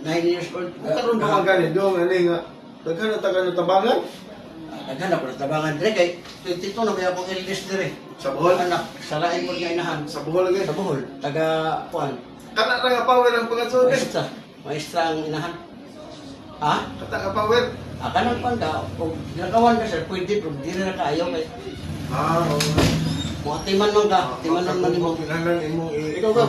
[SPEAKER 2] 9 years old.
[SPEAKER 6] Karon ba mga gani daw nga nga daghan na taga ng tabangan
[SPEAKER 2] Naghanap ko na tabangan dire kay 22 na kaya akong eldest dire.
[SPEAKER 6] sa Bohol.
[SPEAKER 2] Anak, salain ko niya inahan.
[SPEAKER 6] Sa Bohol lagi.
[SPEAKER 2] Sa Bohol. Taga Kuan.
[SPEAKER 6] Kana ra nga power ang pagkatsod.
[SPEAKER 2] Maestra. Maestra ang inahan. Ha?
[SPEAKER 6] Kata nga power.
[SPEAKER 2] Kanang Kuan ka. Kung ginagawan ka sir, pwede. Kung di na kaayaw kay.
[SPEAKER 6] Ah, oo.
[SPEAKER 2] Mga timan man ka. Timanon man mo.
[SPEAKER 6] Kinahanglan imong
[SPEAKER 2] Ikaw ka.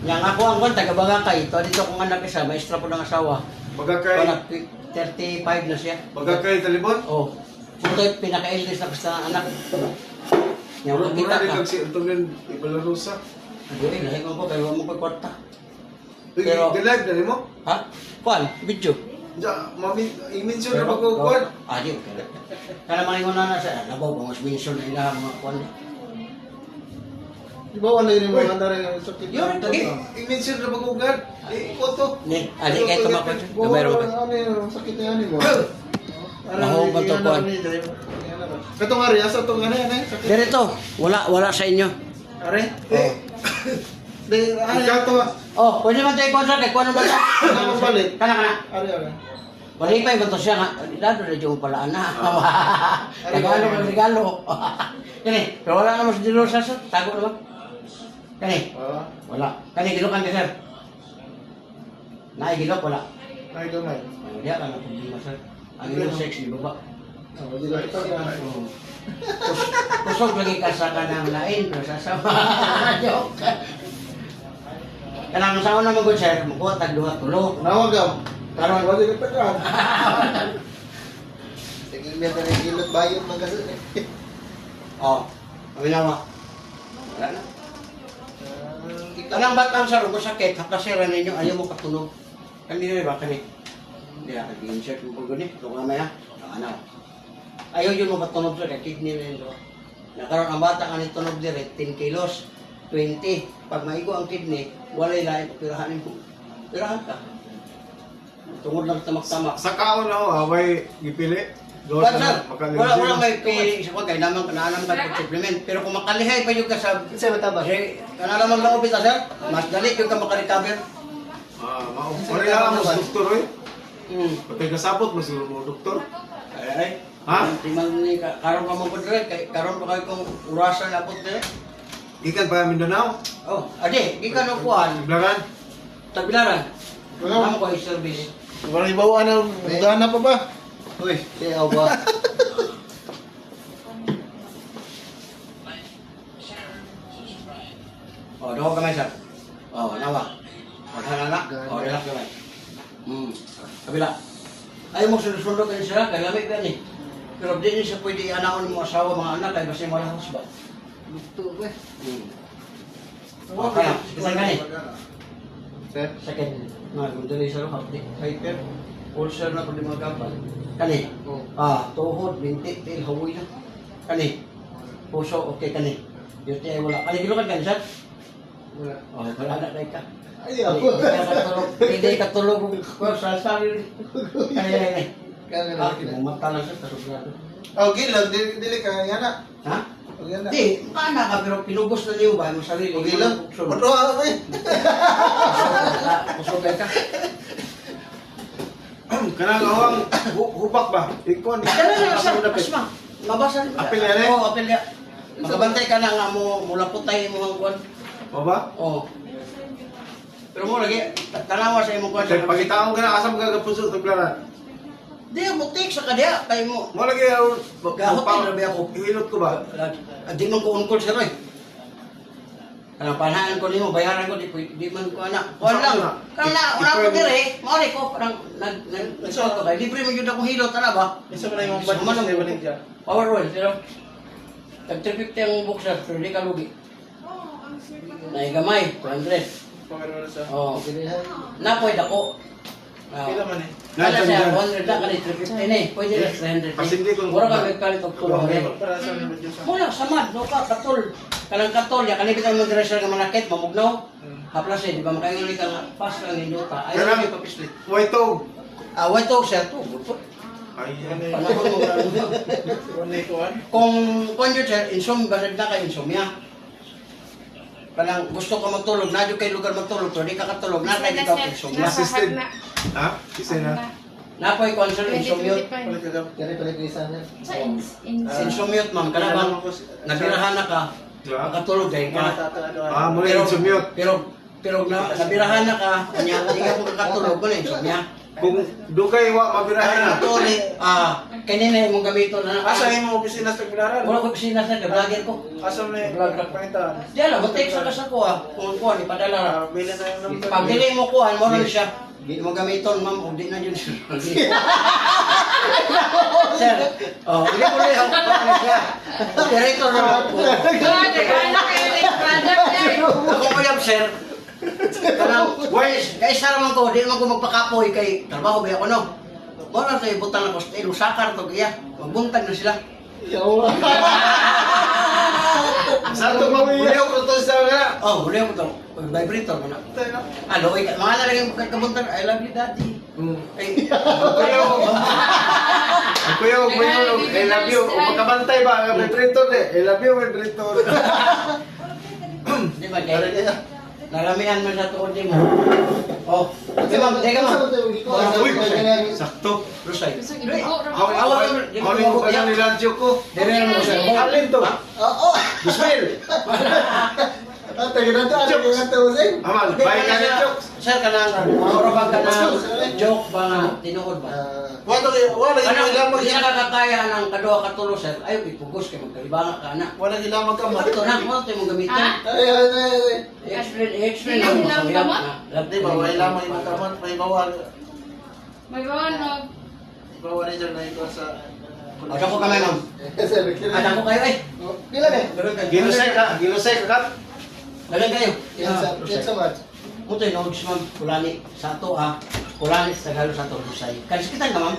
[SPEAKER 2] Yang ako ang Kuan, taga Bagakay. Ito dito kong anak isa. Maestra po ng asawa.
[SPEAKER 6] Bagakay.
[SPEAKER 2] Anak, 35 na siya.
[SPEAKER 6] Bagakay talibon.
[SPEAKER 2] Oh. Ito yung pinaka-eldest na basta anak. Yang
[SPEAKER 6] Mura
[SPEAKER 2] kita
[SPEAKER 6] di
[SPEAKER 2] ka.
[SPEAKER 6] kag si Antonin Ibalarosa.
[SPEAKER 2] Hindi, lahi ko kaya mo ko kwarta.
[SPEAKER 6] Pero
[SPEAKER 2] Pero-
[SPEAKER 6] live na nimo.
[SPEAKER 2] Ha? Kuan, video.
[SPEAKER 6] Ja, mami, i-mention na ba ko kuan?
[SPEAKER 2] Di okay. Kaya mga ingon na sa nabaw ba mas mention na ilang mga kuan.
[SPEAKER 4] Di ba wala yun yung mga andara yung sakit?
[SPEAKER 2] Yun, lagi.
[SPEAKER 6] I-mention na ba ko kuan? Ikoto.
[SPEAKER 2] Ni, ali kay tumakot. Gamay ro.
[SPEAKER 4] Ano yung sakit na yan mo?
[SPEAKER 2] Maho ba to, Juan?
[SPEAKER 4] Katong ari, asa itong ano yan eh? Sakit.
[SPEAKER 2] Dirito, wala sa inyo.
[SPEAKER 4] Ari? Di, ano
[SPEAKER 6] Ikaw to.
[SPEAKER 2] Oh, pwede man tayo kontra kay kuan ba ta?
[SPEAKER 4] Ano balik?
[SPEAKER 2] Kana.
[SPEAKER 4] Ari, ari.
[SPEAKER 2] Malipay ba to siya nga? Dado na yung pala na. Regalo ng regalo. Kani, pero wala naman sa dilo sa tago naman. Kani, wala. Kani gilokan ka sir. Naigilok wala.
[SPEAKER 4] Ay, gamay.
[SPEAKER 2] Dia ka na problema sir. Ang iyong sex di baba.
[SPEAKER 4] Di ba ito ka?
[SPEAKER 2] Kusog lagi ka sa kanang lain pero sa sama. Joke. Kanang sa una magod sir, makuha tag duha tulo.
[SPEAKER 4] Nawagam.
[SPEAKER 2] Karon
[SPEAKER 4] Wala ka tagaan. Tingin mo na gilot bayot magasin eh.
[SPEAKER 2] oh, kami nawa. Wala na. Kanang batang sa rugo sakit, hakasiran ninyo, ayaw mo katunog. Kanina ba kani? Hindi ako i-insert mo po gani. Ito ko namaya. Ano? Ayaw yun mo katunog sa kidney na yun. Nakaroon ang bata ka ni tunog dire, 10 kilos, 20. Pag maigo ang kidney, walay lain, pirahanin mo. Pirahan ka. Tungod lang tamak-tamak.
[SPEAKER 6] Sa kaon na ho, away gipili.
[SPEAKER 2] But sir, wala may pili sa kagay naman kananam ka pag supplement. Pero kung makalihay pa yung kasab, kananam ang laupit sir, mas dali yung ka makarecover.
[SPEAKER 6] Ah, mao lang mo doktor oy. Patay kasabot mo siguro mo doktor.
[SPEAKER 2] Ay,
[SPEAKER 6] Ha?
[SPEAKER 2] Timan ni karon ka mo padre, kay karon pa kayo kung urasan na pud dire.
[SPEAKER 6] Gikan pa Mindanao.
[SPEAKER 2] Oh, ade, gikan og kuan,
[SPEAKER 6] Iblaran.
[SPEAKER 2] tagbilaran.
[SPEAKER 4] Wala.
[SPEAKER 2] Amo ko i-service.
[SPEAKER 4] Wala ibawaan na gana pa ba? Uy, siya ba?
[SPEAKER 2] Oh, daw kamay sir. Oh, nawa. Maghanana. Oh, relax kamay. Kabila. Ay mo sunod-sunod kayo sila, kay lamig ka ni. Pero di niya siya pwede anaon mo asawa mga anak kay kasi wala husband.
[SPEAKER 4] Luto ba?
[SPEAKER 2] Okay, isang gani.
[SPEAKER 4] Sir?
[SPEAKER 2] Second, nagdali sa luha, hyper, ulcer na pwede mga kapal. Kani, tuhod, binti, tail, hawoy na. Kani, puso, okay, kani. Beauty ay wala. Kani, gilukan ka, sir?
[SPEAKER 4] Wala.
[SPEAKER 2] Oh, wala na kayo ka.
[SPEAKER 4] Ay, ako.
[SPEAKER 2] Hindi ka tulog ko sa sarili. Kani,
[SPEAKER 4] Kaya
[SPEAKER 2] mata lang siya, kasugrado.
[SPEAKER 4] Oh, gilag, dili ka yana.
[SPEAKER 2] Ha?
[SPEAKER 4] Oh, yana.
[SPEAKER 2] Hindi, paana ka, pero pinubos na niyo ba yung sarili?
[SPEAKER 4] Oh, gilag. Ano ako eh?
[SPEAKER 2] Kusugay ka.
[SPEAKER 6] Kanang awang hubak ba? Ikon.
[SPEAKER 2] Kaya na sa asma. Mabasa.
[SPEAKER 6] Apel yan eh?
[SPEAKER 2] Oo, apel yan. Magabantay ka na nga mo, mula putay mo ang buwan.
[SPEAKER 6] O ba?
[SPEAKER 2] Oo. Pero Pero mo lagi, tanawa sa imong kwan.
[SPEAKER 6] Kaya pagitaon ka na, asa magagapuso ito planan?
[SPEAKER 2] Di, butik sa kadya. Kaya mo.
[SPEAKER 6] Mo lagi ako,
[SPEAKER 2] Gahotin na ba ako?
[SPEAKER 6] Ihilot ko ba?
[SPEAKER 2] Di man ko unkol sa roy. Kanang panahan ko nimo, bayaran ko, di man ko anak. Kuan lang. Kana, wala ko dire. Maori ko, parang nagsuot ko. Libre mo yun akong hilot, tala ba?
[SPEAKER 4] Isa pa na yung
[SPEAKER 2] Sama
[SPEAKER 4] budget
[SPEAKER 2] ng
[SPEAKER 4] sa balik dyan.
[SPEAKER 2] Power roll, pero tag 350 ang boxer, pero di ka lugi. Naigamay, 200.
[SPEAKER 4] Pagkaroon sa...
[SPEAKER 2] Oh, napoy dako.
[SPEAKER 4] Pila man eh.
[SPEAKER 2] Kala
[SPEAKER 6] Nandiyan
[SPEAKER 2] siya,
[SPEAKER 6] dyan.
[SPEAKER 2] 100 na kanit 350 na eh. Pwede na 300.
[SPEAKER 6] Pasindi ko.
[SPEAKER 2] Mura ka may kalit og tulong eh.
[SPEAKER 4] Para sa mga Diyos.
[SPEAKER 2] Mula samad, no ka katol. Kanang katol ya kanibit ang mag-reser nga manakit, mamugnaw. Haplas eh, di ba makaingon ka pas lang induta. Ay
[SPEAKER 6] Kanang-
[SPEAKER 2] di papislit.
[SPEAKER 6] Waitog.
[SPEAKER 2] Away to siya to. Butot.
[SPEAKER 6] Ay,
[SPEAKER 2] Panahon mo ano.
[SPEAKER 4] Ano yung kuhan?
[SPEAKER 2] Kung yun sir, insomnia, basag na ka insomnia. Kanang gusto ko magtulog, nadyo kay lugar magtulog, pero di ka katulog, na kay di ka insomnia.
[SPEAKER 6] Assisted. Ha? Isa na.
[SPEAKER 2] Napoy concern insomnia.
[SPEAKER 4] Palit ka daw.
[SPEAKER 7] Sa in
[SPEAKER 2] Insomnia ma'am, kana bang nabirahan na ka, makatulog kay ka.
[SPEAKER 6] Ah, mula yung sumyot.
[SPEAKER 2] Pero nabirahan na ka, kanya, di ka makatulog ko na insomnia.
[SPEAKER 6] Kung dugay wa mabirahan na.
[SPEAKER 2] Tuloy, kanina mong gamito na.
[SPEAKER 4] Asa yung mga opisina sa Pagbilaran?
[SPEAKER 2] Wala ko sinasa na vlogger ko.
[SPEAKER 4] Asa mo na
[SPEAKER 2] Vlog na.
[SPEAKER 4] pangitaan?
[SPEAKER 2] Di alam, mag-text sa kasa ko kung kuhan, ipadala.
[SPEAKER 4] Bili na yung number.
[SPEAKER 2] Pag dili mo kuhan, mo rin siya. Di mo gamiton, ma'am, o di na yun siya. Sir, hindi ko rin ako siya. Operator na ako. Ako ko yung sir. Kanang, kaya isa naman ko, di naman ko magpakapoy kay trabaho ba ako no. Wala kayo butang na kostelo, sakar to kaya, magbuntag na sila.
[SPEAKER 6] Sa ito mabuliw ko to sa nga.
[SPEAKER 2] Oh, muli ako to. Vibrator mo na. Ano, mga nalagay yung kabuntag, I love you daddy. Ay,
[SPEAKER 6] Ang kuya, huwag mo yun. I love you. Magkabantay ba? Ang vibrator eh. I love you, vibrator.
[SPEAKER 2] di ba kaya? Naramihan mo sa tuod mo. Oh, di ma'am, teka ma'am.
[SPEAKER 6] Sakto.
[SPEAKER 2] Rusay.
[SPEAKER 6] Hawali ko pa ng niladyo ko.
[SPEAKER 2] Dire mo sir.
[SPEAKER 6] Alin to? Bismail. Aman, baik ka na chok.
[SPEAKER 2] Sir, kanang, maurabag ka na joke ba nga, tinuod ba?
[SPEAKER 4] Wala
[SPEAKER 2] Ano,
[SPEAKER 4] ilang
[SPEAKER 2] hindi na kakakaya ng kaduha katulo, sir. Ay, ipugos kay magkalibanga ka na.
[SPEAKER 4] Wala ilang magkamot.
[SPEAKER 2] Ito na, mo ito yung gamitin. I-explain
[SPEAKER 7] Ilang
[SPEAKER 2] mo sa
[SPEAKER 7] ilang
[SPEAKER 2] hirap
[SPEAKER 7] gamot?
[SPEAKER 2] na.
[SPEAKER 4] Di ba, wala ilang magkamot. May bawal.
[SPEAKER 7] May bawanog.
[SPEAKER 4] Bawal na dyan na ito sa...
[SPEAKER 2] O, siya ko kami, ma'am. Ada ko kayo, eh. Dagan kayo.
[SPEAKER 6] Ginusay ka. Ginusay ka kat.
[SPEAKER 2] Dagan kayo. Ito yung nodes, ma'am. Kulani sa ito, Kulani sa galo sa ito, Rusay. Kalisikitan ka, ma'am.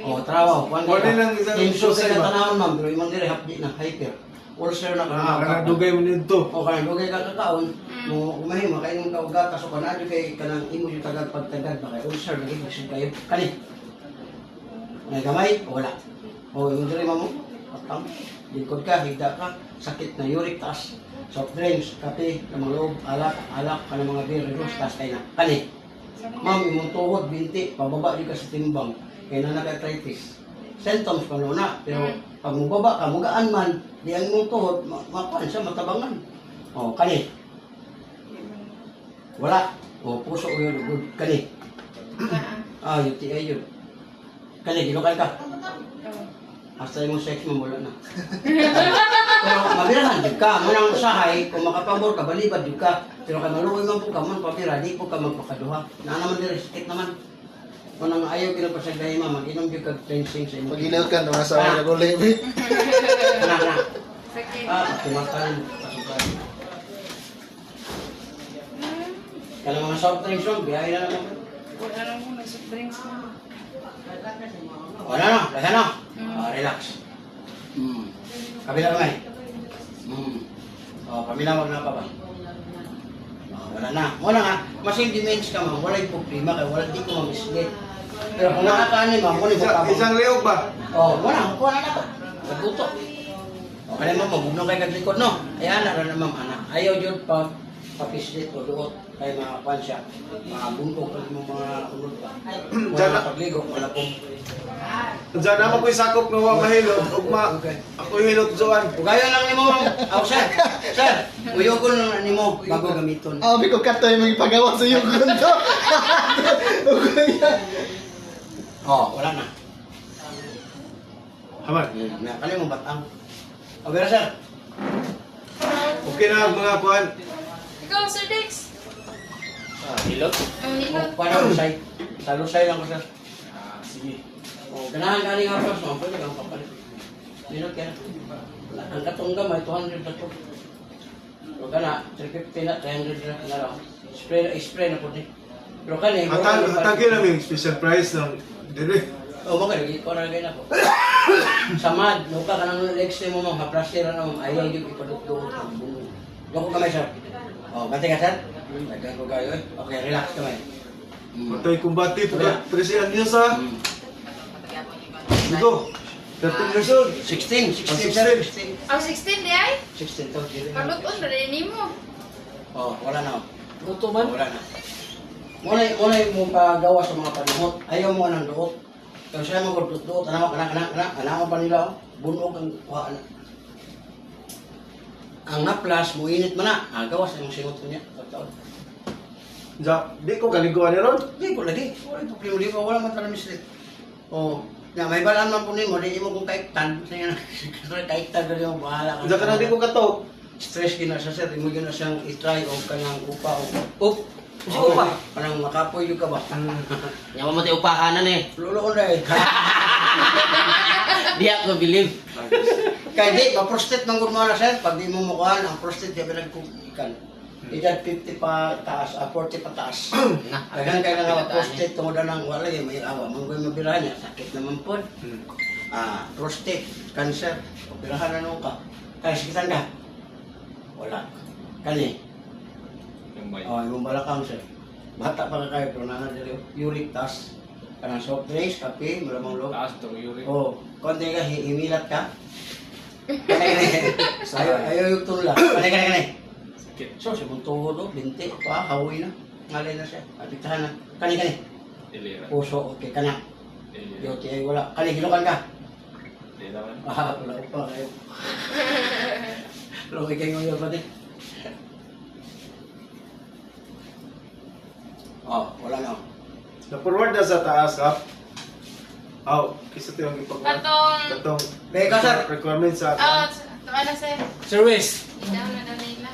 [SPEAKER 2] O, trawaw.
[SPEAKER 6] Pwede nang isang
[SPEAKER 2] Tinso
[SPEAKER 6] Rusay
[SPEAKER 2] sa
[SPEAKER 6] ba?
[SPEAKER 2] tanawon, ma'am. Pero imong dire, hapdi na, hyper. Ulcer na
[SPEAKER 6] Kana dugay mo nito.
[SPEAKER 2] O kanang dugay ka kakaon, mo umahim makainom ka og gatas o kanang kay kanang imo yung tagad pagtagad ba kay ulcer lagi bisig kayo. Kani. May gamay o wala. O yung dire mo patang likod ka, higda ka, sakit na uric taas. Soft drinks, kape, kamalog, alak, kanang mga beer, rose, taas kay na. Kani. Ma'am, imong tuhod, binti, pababa di ka sa timbang. Kaya na nag-arthritis. Symptoms pa na, pero pag mubaba ka, mugaan man, di ang imong tuhod, makuhan siya, matabangan. O, kani. Wala. O, puso o yun, good. Kani. UTI yun. Kani, ginukay ka. Hasta yung sex mo, wala na. Pero mabirahan, di ka. Munang usahay, kung makapabor ka, balibad, di ka. Pero kay maluoy man po ka, man papira, di po ka magpakaduha. Na naman din, sakit naman. Munang ayaw kinapasagdahin, ma'am, mag-inom di ka cleansing sa inyo.
[SPEAKER 4] Pag-ilaw ka, namasawa na ko libre.
[SPEAKER 2] Na.
[SPEAKER 7] Sakit.
[SPEAKER 2] Kumatan. Pasukan. Kalau mga soft drinks yun, biyahe na naman.
[SPEAKER 7] Wala lang muna sa drinks mo.
[SPEAKER 2] Wala na, lahat na. Relax. Kabila naman. Kabila wag na pa ba? Wala na. Muna nga, masing demands ka ma'am, wala yung problema kaya wala di ko mamislit. Pero kung nakakaani ma'am, muna yung tabang.
[SPEAKER 6] Isang liog ba?
[SPEAKER 2] Muna, kuha na ka. Nagbuto. Kaya ma'am, mabugno kayo kaglikod, no? Ayan na ma'am, anak. Ayaw yun pa. papislit o duot kay mga pansya, mga buntog pag mo mga ulod pa.
[SPEAKER 6] Diyan
[SPEAKER 2] Wala
[SPEAKER 6] na-
[SPEAKER 2] pagligo, wala pong.
[SPEAKER 6] Diyan naman ko'y sakop nga wa mahilot. Ugma, ako hilot Joan.
[SPEAKER 2] Ugayon lang ni mo, ma'am. Oh, sir. Sir, uyogon lang ni mo bago gamiton.
[SPEAKER 4] Abi ko katoy may pagawa sa yung gundo.
[SPEAKER 2] Oh, wala na.
[SPEAKER 6] Haman.
[SPEAKER 2] Kali mo batang. O, pero sir.
[SPEAKER 6] Okay na mga kuan.
[SPEAKER 7] Ikaw, Sir Dex.
[SPEAKER 5] Hilot?
[SPEAKER 7] Ang hilot.
[SPEAKER 2] Para lusay. Sa lusay lang ko, sir.
[SPEAKER 6] Sige.
[SPEAKER 2] O, ganahan ka rin nga, sir. So, pwede kang papalit. Minot ka na. Ang katong gamay, 200 na to. O, gana, 350 na, 300 na lang. Spray na po din. Pero kani,
[SPEAKER 6] Atagi namin special price ng dire.
[SPEAKER 2] o, magaling, ikaw na lagay na po. Samad, nuka ka ng legs mo, ma'am. Haplastira na, ma'am. Ayaw yung ipadugtong. Loko kamay, sir. O, bati ka, sir. Lagyan ko kayo, eh. Okay, relax kamay.
[SPEAKER 6] Matay kumbati presian niya sa. Dito. 13 years old.
[SPEAKER 2] 16, 16,
[SPEAKER 6] 16.
[SPEAKER 2] sir. 16.
[SPEAKER 7] Ang 16 di ay?
[SPEAKER 2] 16 to.
[SPEAKER 7] Kaluton na rin mo.
[SPEAKER 2] Oh, wala na.
[SPEAKER 5] Luto man?
[SPEAKER 2] Wala na. Muna mo pagawa sa mga panimot. Ayaw mo ng duot. Kaya siya mo duot, anak mo pa nila. Bunog ang kuhaan. Ang naplas, mo init mo na. Gawas ang singot ko niya. Taon.
[SPEAKER 6] Ja, di ko kaliguan ni ron.
[SPEAKER 2] Hindi ko lagi. Wala ito primo. Wala man talaga mislit. Oh, na may balaan man po nimo. Di mo kung kaiktan. Kaiktan ka rin mo. Bahala ka.
[SPEAKER 6] Ja kana di ko kato.
[SPEAKER 2] Stress gina siya sir. Imo gina siyang itry o kanang upa o.
[SPEAKER 5] Up! Kasi upa.
[SPEAKER 2] Kanang makapoy yung ka ba?
[SPEAKER 5] Yaman mo tayo upahanan eh.
[SPEAKER 2] Lulo ko na eh.
[SPEAKER 5] Di ako believe.
[SPEAKER 2] Kaya di, ma-prostate ng gurmana sir. Pag di mo mukuhan, ang prostate yung pinagkukikan. Edad 50 pa taas, 40 pa taas. Kaya kaya nga prostate tungod na ng wala yung may awa. Manggoy mabirahan niya, sakit naman po. Prostate, cancer, operahan na nung ka. Kaya sakitan ka? Wala. Kani? Yung balakang sir. Bata pa ka kayo, pero nanadali uric taas. Kanang soft drinks, kape, malamang loob.
[SPEAKER 3] Taas itong uric.
[SPEAKER 2] Oo. Konti ka, himilat ka. Ayaw yung tula. Kanay.
[SPEAKER 3] Sakit.
[SPEAKER 2] So, si mong tuhod, binti, hawi na. Ngalay na siya. Apiktahan na. Kanay.
[SPEAKER 3] Ilira.
[SPEAKER 2] Puso, okay ka na.
[SPEAKER 3] Ilira.
[SPEAKER 2] Yote ay wala. Kanay, hilukan ka.
[SPEAKER 3] Di naman.
[SPEAKER 2] Wala ko pa kayo. Laki kayo ngayon pati. Wala na.
[SPEAKER 6] Na-forward na sa taas ha. Aw, kisa tayo ang ipagawa.
[SPEAKER 7] Katong...
[SPEAKER 2] Kaya ka sir.
[SPEAKER 6] Requirement sa
[SPEAKER 7] Ah, ito na sir.
[SPEAKER 5] Service!
[SPEAKER 7] Idaw na daw nila.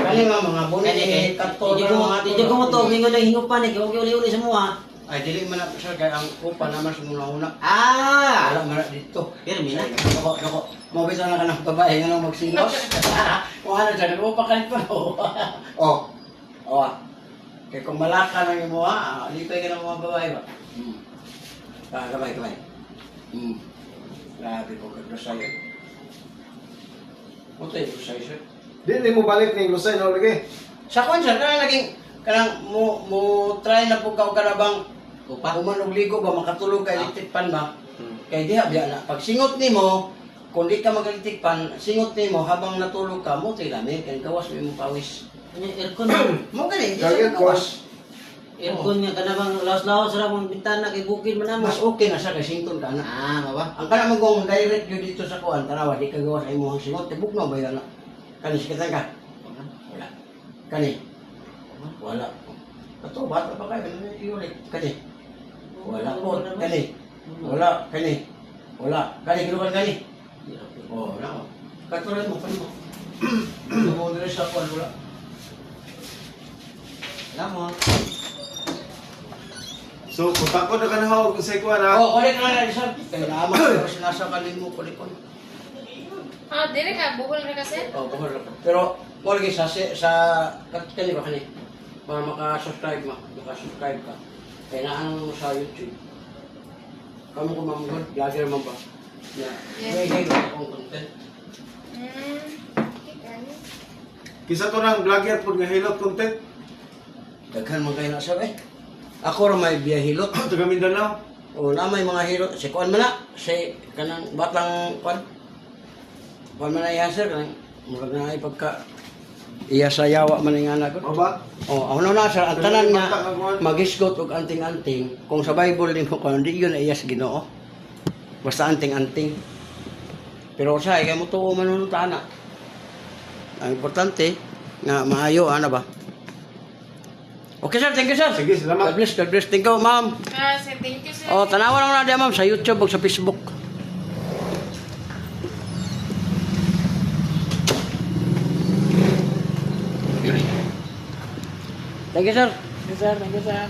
[SPEAKER 2] Kanay mga bunit, katol,
[SPEAKER 5] Hindi ko mo to, hingo na hingo pa ni, huwag uli-uli sa mua.
[SPEAKER 2] ay, dili man na sir, kaya ang upa naman sa muna-una.
[SPEAKER 5] Ah!
[SPEAKER 2] Wala man na dito.
[SPEAKER 5] Pero mina.
[SPEAKER 2] Loko. Mabisa na ka ng babae nga nang magsingos. Kung ano dyan, upa ka pa. Kaya kung malaka na yung mga, lipay ka ng mga babae ba? Kamay. Grabe ko kagdo sa'yo. Punto yung sa'yo, sir.
[SPEAKER 6] Di mo balik ni Lusay no lagi.
[SPEAKER 2] Sa kwan, sir, kanang mo try na po ka bang
[SPEAKER 5] Upa?
[SPEAKER 2] umanog ligo ba, makatulog ka, litikpan ba? Kaya diha, biya na. Pag singot ni mo, kung di ka magalitikpan, singot ni mo, habang natulog ka, mo tilamig, kaya gawas mo yung pawis.
[SPEAKER 5] Ano yung aircon?
[SPEAKER 2] Mo galing, di
[SPEAKER 6] Gagawin
[SPEAKER 2] siya
[SPEAKER 6] ko.
[SPEAKER 2] gawas.
[SPEAKER 5] Aircon nga, kanabang lawas-lawas sa mga bintana kay bukid man naman.
[SPEAKER 2] Mas okay na siya kay sington ka na.
[SPEAKER 5] Ah, maba?
[SPEAKER 2] Ang kanang magong direct yun dito sa kuwan, tanawa, di ka gawas ay mo ang singot, tibuk na ba yan na? Kani, sikitan ka? Wala. Kani? Wala. Ito, bata pa kayo, ano yung iulit? Kani? Wala po. Kani? Wala. Kani? Wala. Kani, kinukan kani? Wala ko. Katulad mo, kani mo. Lumundre sa kuwan, wala.
[SPEAKER 5] Lamot.
[SPEAKER 6] So, punta ko na kanahawag sa ikuan ha.
[SPEAKER 2] Kulik na lang, sir. Kaya naman ko, sinasakalin mo, kulik ko.
[SPEAKER 7] Ah, dire ka. Buhol na ka sir.
[SPEAKER 2] Buhol na po. Pero, mo lagi kani ba kani? Para makasubscribe ka. Kaya naano mo sa YouTube. Kamu ko mamagod, vlogger man ba? Yeah. May akong content.
[SPEAKER 6] Kisa to nang vlogger pud nga hilot content.
[SPEAKER 2] Daghan man kayo na sabi. Ako ra may biyahilot.
[SPEAKER 6] Taga Mindanao.
[SPEAKER 2] O na may mga hilot. Si Kuan man na. Si kanang batang Kuan. Kuan man na yan sir. Kanang murag na ay pagka iya sa yawa man nga anak
[SPEAKER 6] O
[SPEAKER 2] ko.
[SPEAKER 6] ba?
[SPEAKER 2] Oh, ano na sa ang tanan nga
[SPEAKER 6] Bata nga kuhan.
[SPEAKER 2] magisgot og anting-anting kung sa Bible din mo kun di yun iya sa Ginoo. Basta anting-anting. Pero sa kay mo tuo man nun tana. Ang importante nga maayo ana ba? Okay sir, thank you sir.
[SPEAKER 6] Sige, salamat.
[SPEAKER 2] God bless, God bless. Thank you ma'am.
[SPEAKER 7] Sir, thank you, sir.
[SPEAKER 2] Oh, tanawan lang na diyan ma'am sa YouTube ug sa Facebook. Thank you sir. Thank you sir. Thank you sir.